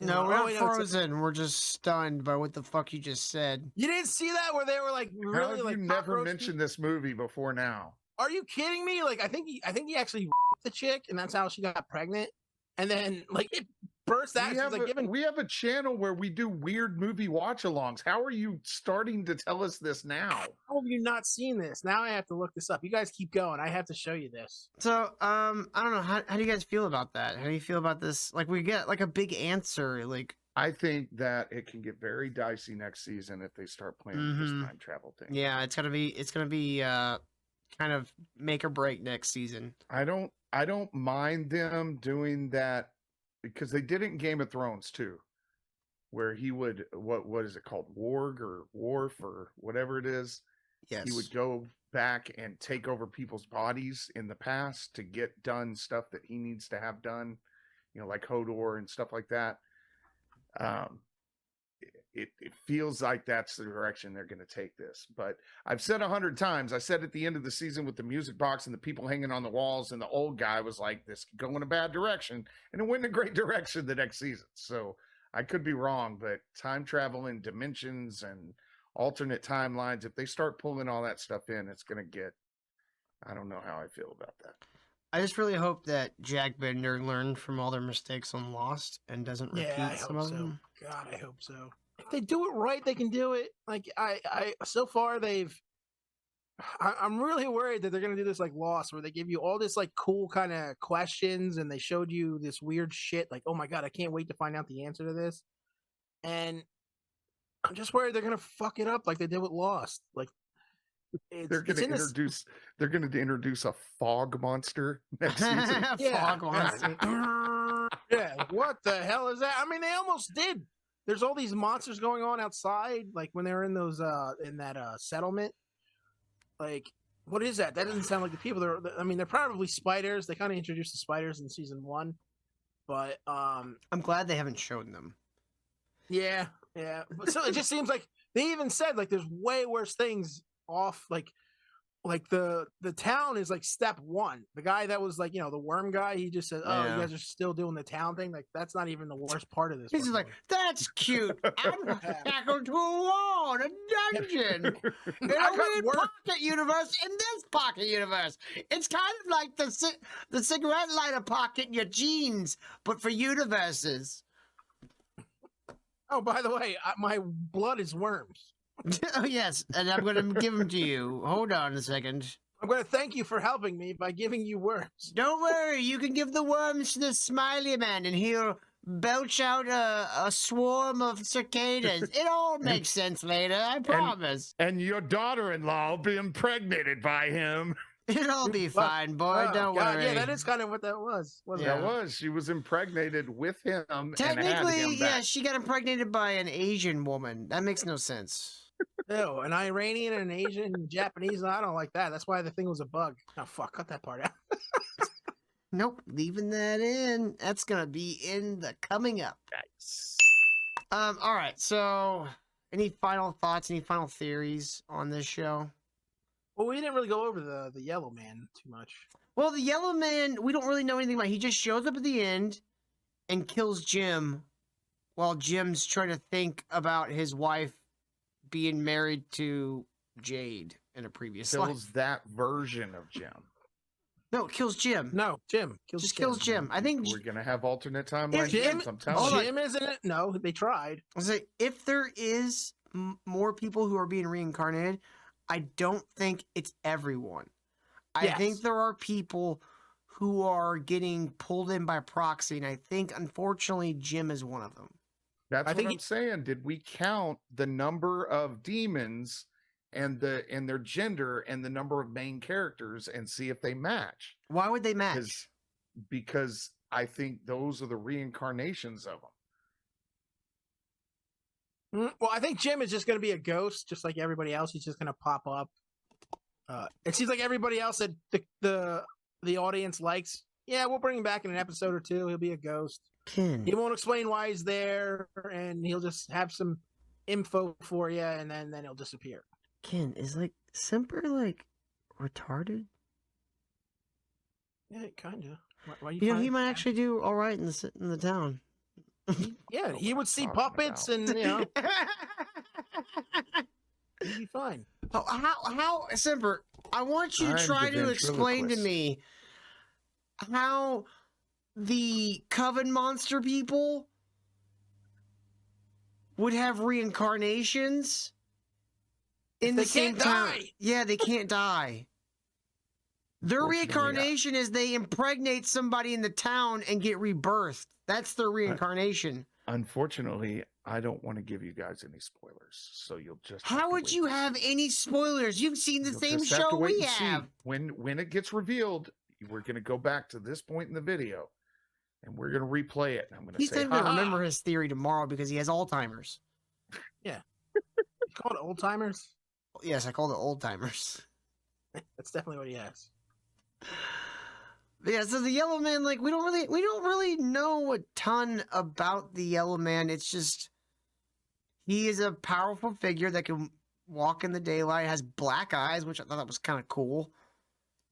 No, we're Oh, not wait, no, it's- frozen. We're just stunned by what the fuck you just said. You didn't see that where they were like How really have like you pot never roasting? mentioned this movie before now? Are you kidding me? Like I think he actually the chick, and that's how she got pregnant. And then like it burst out. We She's have, like giving. we have a channel where we do weird movie watch-alongs. How are you starting to tell us this now? How have you not seen this? Now I have to look this up. You guys keep going. I have to show you this. So, I don't know. How do you guys feel about that? How do you feel about this? Like, we get like a big answer. Like, I think that it can get very dicey next season if they start playing with this Mhm. time travel thing. yeah, it's gonna be kind of make or break next season. I don't mind them doing that because they did it in Game of Thrones too, where he would what is it called, Warg or Worf or whatever it is. Yes. He would go back and take over people's bodies in the past to get done stuff that he needs to have done, like Hodor and stuff like that. it feels like that's the direction they're going to take this. But I've said 100 times, I said at the end of the season with the music box and the people hanging on the walls and the old guy was like, this could go in a bad direction, and it went in a great direction the next season. So I could be wrong, but time travel and dimensions and alternate timelines, if they start pulling all that stuff in, it's going to get, I don't know how I feel about that. I just really hope that Jack Bender learned from all their mistakes on Lost and doesn't repeat some of them. God, I hope so. If they do it right, they can do it. Like I so far I'm really worried that they're gonna do this like Lost, where they give you all this like cool kind of questions, and they showed you this weird shit. Like, oh my God, I can't wait to find out the answer to this. And I'm just worried they're gonna fuck it up like they did with Lost. Like, they're going to introduce a fog monster next season. Fog monster. Yeah, what the hell is that? I mean, they almost did. There's all these monsters going on outside, like when they're in those in that settlement. Like, what is that? That doesn't sound like the people. They're probably spiders. They kind of introduced the spiders in season 1, but I'm glad they haven't shown them. Yeah. But so it just seems like they even said like there's way worse things off. Like the town is like step 1. The guy that was like, the worm guy, he just said, "Oh, you guys are still doing the town thing." Like, that's not even the worst part of this. He's just like, "That's cute. I'm shackled to a wall in a dungeon in a weird pocket universe. In this pocket universe, it's kind of like the cigarette lighter pocket in your jeans, but for universes." Oh, by the way, my blood is worms. Oh, yes, and I'm going to give them to you. Hold on a second. I'm going to thank you for helping me by giving you worms. Don't worry, you can give the worms to the Smiley Man, and he'll belch out a swarm of cicadas. It all makes sense later, I promise. And your daughter-in-law will be impregnated by him. It'll be fine, boy. Don't worry. Yeah, that is kind of what that was. That was. She was impregnated with him. Technically, and had him back. she got impregnated by an Asian woman. That makes no sense. No, an Iranian, an Asian, Japanese. I don't like that. That's why the thing was a bug. Oh, fuck. Cut that part out. Nope. Leaving that in. That's going to be in the coming up. Nice. All right. So, any final thoughts, any final theories on this show? Well, we didn't really go over the Yellow Man too much. Well, the Yellow Man, we don't really know anything about. He just shows up at the end and kills Jim while Jim's trying to think about his wife being married to Jade in a previous life. Kills that version of Jim. No, it kills Jim. No, Jim. Kills Jim. I think we're going to have alternate timelines. Jim Jim isn't it? No, they tried. I was like, if there is more people who are being reincarnated, I don't think it's everyone. I think there are people who are getting pulled in by proxy, and I think, unfortunately, Jim is one of them. That's what I'm saying. Did we count the number of demons and their gender and the number of main characters and see if they match? Why would they match? Because I think those are the reincarnations of them. Well, I think Jim is just going to be a ghost, just like everybody else. He's just going to pop up. It seems like everybody else that the audience likes. Yeah, we'll bring him back in an episode or two. He'll be a ghost. He won't explain why he's there, and he'll just have some info for you, and then he'll disappear. Ken, is Semper retarded? Yeah, kind of. Why he might actually do all right in the town. Yeah, he would see puppets, and he'd be fine. How Semper? I want you to try to explain to me how the Coven monster people would have reincarnations in the same time. Yeah, they can't die. Their reincarnation is they impregnate somebody in the town and get rebirthed. That's their reincarnation. Unfortunately, I don't want to give you guys any spoilers, so you'll just. How would you have any spoilers? You've seen the same show we have. When it gets revealed, we're going to go back to this point in the video, and we're going to replay it. I'm going to say, he's not going to remember his theory tomorrow because he has Alzheimer's. Yeah, you call it old timers. Yes, I called it old timers. That's definitely what he has. Yeah, so the Yellow Man, we don't really know a ton about the Yellow Man. It's just he is a powerful figure that can walk in the daylight, has black eyes, which I thought that was kind of cool,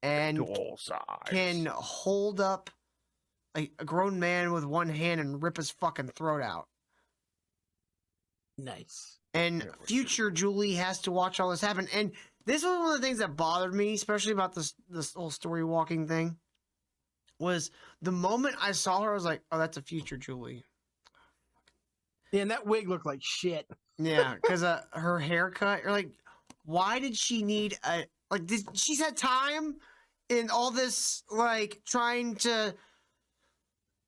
and Dual size. can hold up a grown man with one hand and rip his fucking throat out. Nice. And future Julie has to watch all this happen. And this was one of the things that bothered me, especially about this whole story walking thing, was the moment I saw her, I was like, oh, that's a future Julie. Yeah, and that wig looked like shit. Yeah, because her haircut, you're like, why did she need she's had time in all this, like, trying to,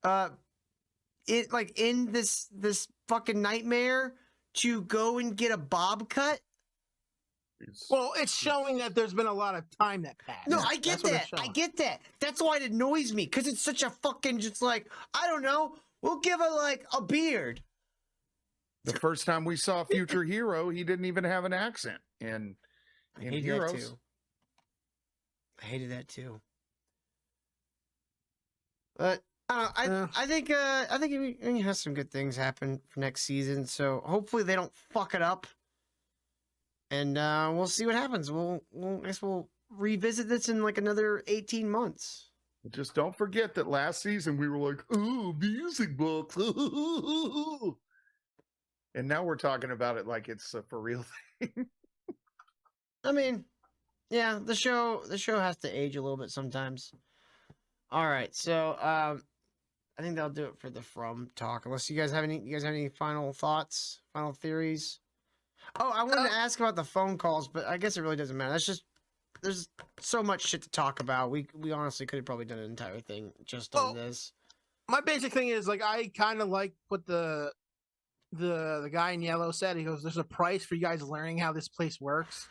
end this fucking nightmare to go and get a bob cut? Well, it's showing that there's been a lot of time that passed. No, I get That's what that. it's showing. I get that. That's why it annoys me, because it's such a fucking, just like, I don't know, we'll give her, like, a beard. The first time we saw Future Hero, he didn't even have an accent in Heroes. That too. I hated that too. But I think he has some good things happen for next season. So hopefully they don't fuck it up, and we'll see what happens. I guess we'll revisit this in like another 18 months. Just don't forget that last season we were like, ooh, music books. Ooh. And now we're talking about it like it's a for real thing. I mean, yeah, the show has to age a little bit sometimes. All right, so I think that'll do it for the From talk. Unless you guys have any final thoughts, final theories? Oh, I wanted to ask about the phone calls, but I guess it really doesn't matter. That's just there's so much shit to talk about. We honestly could have probably done an entire thing just on this. My basic thing is, like, I kind of like what the guy in yellow said. He goes, there's a price for you guys learning how this place works.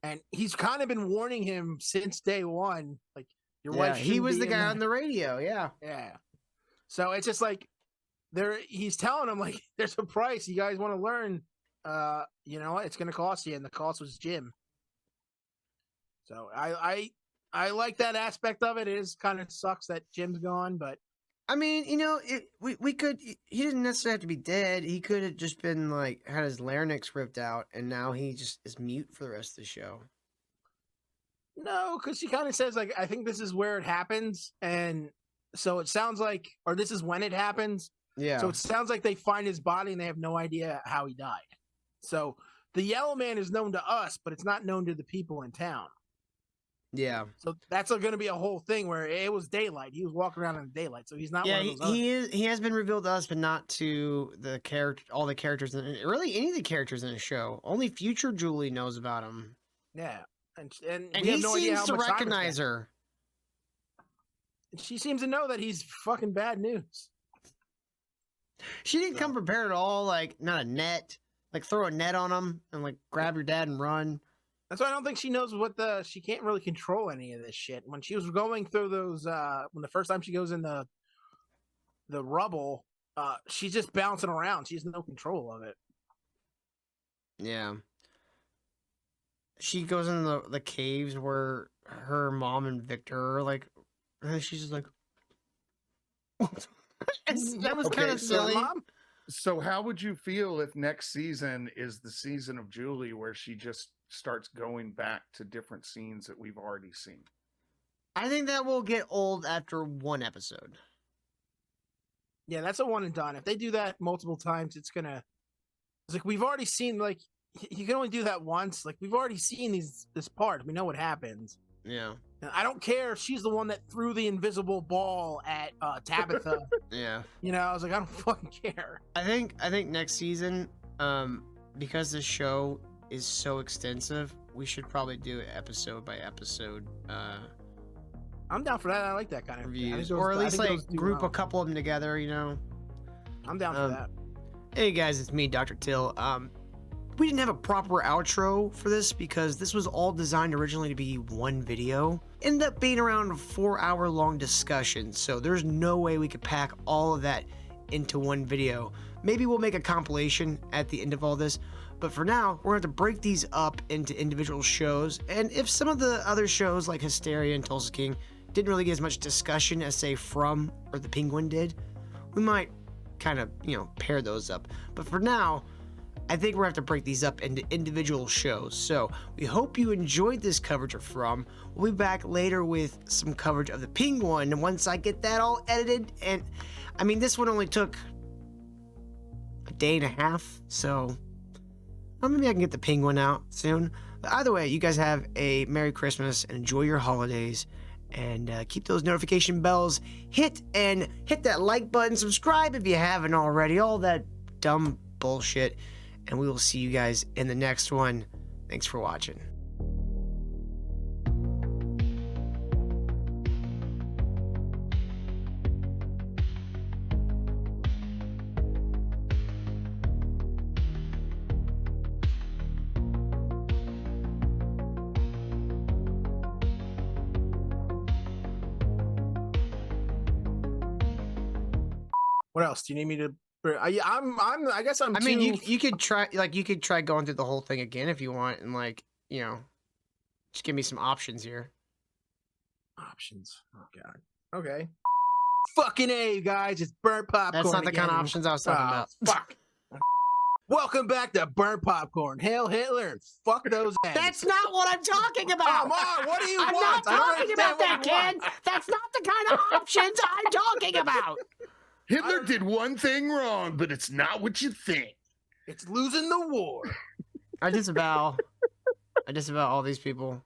And he's kind of been warning him since day one. Like, your wife he was the shouldn't be guy in on the radio, yeah. Yeah. So it's just like, he's telling him, like, there's a price. You guys want to learn, you know what? It's going to cost you. And the cost was Jim. So I like that aspect of it. It is kind of sucks that Jim's gone, but I mean, you know, he didn't necessarily have to be dead. He could have just been like had his larynx ripped out, and now he just is mute for the rest of the show. no, because she kind of says, like, I think this is where it happens, and so it sounds like, or this is when it happens. Yeah. So it sounds like they find his body and they have no idea how he died. So the Yellow Man is known to us, but it's not known to the people in town. Yeah. So that's going to be a whole thing where it was daylight. He was walking around in the daylight, so he's not. Yeah, one of those he has been revealed to us, but not to all the characters, really any of the characters in the show. Only future Julie knows about him. Yeah, and And we have he no idea seems how to much time recognize it's her. been. She seems to know that he's fucking bad news. She didn't come prepared at all. Like, not a net. Like, throw a net on him and like grab your dad and run. That's why I don't think she knows she can't really control any of this shit. When she was going through those, when the first time she goes in the rubble, she's just bouncing around. She has no control of it. Yeah. She goes in the caves where her mom and Victor are like, and she's just like, that was kind of silly. So how would you feel if next season is the season of Julie where she just starts going back to different scenes that we've already seen? I think that will get old after one episode. Yeah, that's a one and done. If they do that multiple times, it's like we've already seen, like, you can only do that once. Like, we've already seen this part. We know what happens. Yeah. And I don't care if she's the one that threw the invisible ball at Tabitha. Yeah. You know, I was like, I don't fucking care. I think next season, because the show is so extensive, we should probably do it episode by episode I'm down for that. I like that kind of reviews, or at least like group a couple of them together. You know, I'm down for that. Hey guys, it's me, Dr. Till. We didn't have a proper outro for this because this was all designed originally to be one video. Ended up being around a 4-hour long discussion, so there's no way we could pack all of that into one video. Maybe we'll make a compilation at the end of all this, but for now, we're going to have to break these up into individual shows, and if some of the other shows like Hysteria and Tulsa King didn't really get as much discussion as, say, From or The Penguin did, we might kind of, pair those up. But for now, I think we're going to have to break these up into individual shows. So we hope you enjoyed this coverage of From. We'll be back later with some coverage of the Penguin. And once I get that all edited, and I mean, this one only took a day and a half. So maybe I can get the Penguin out soon. But either way, you guys have a Merry Christmas and enjoy your holidays. And keep those notification bells hit that like button. Subscribe if you haven't already. All that dumb bullshit. And we will see you guys in the next one. Thanks for watching. What else do you need me to? I guess I'm. I mean, you could try going through the whole thing again if you want, and just give me some options here. Options. Oh God. Okay. Fucking A, you guys. It's burnt popcorn. That's not the again. kind of options I was talking about. Fuck. Welcome back to Burnt Popcorn. Hail Hitler and fuck those eggs. That's not what I'm talking about. Come on, what do you I'm want? not talking about that, kid. That's not the kind of options I'm talking about. Hitler did one thing wrong, but it's not what you think. It's losing the war. I disavow all these people.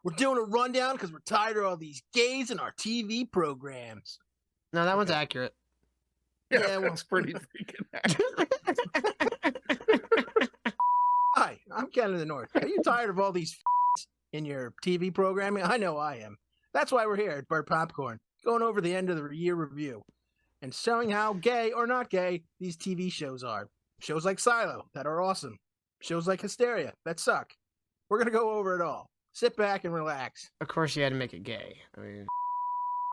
We're doing a rundown because we're tired of all these gays in our TV programs. No, that one's accurate. Yeah, well, it's pretty freaking accurate. Hi, I'm Ken of the North. Are you tired of all these in your TV programming? I know I am. That's why we're here at Burnt Popcorn, going over the end of the year review and showing how gay or not gay these TV shows are. Shows like Silo that are awesome. Shows like Hysteria that suck. We're going to go over it all. Sit back and relax. Of course, you had to make it gay. I mean.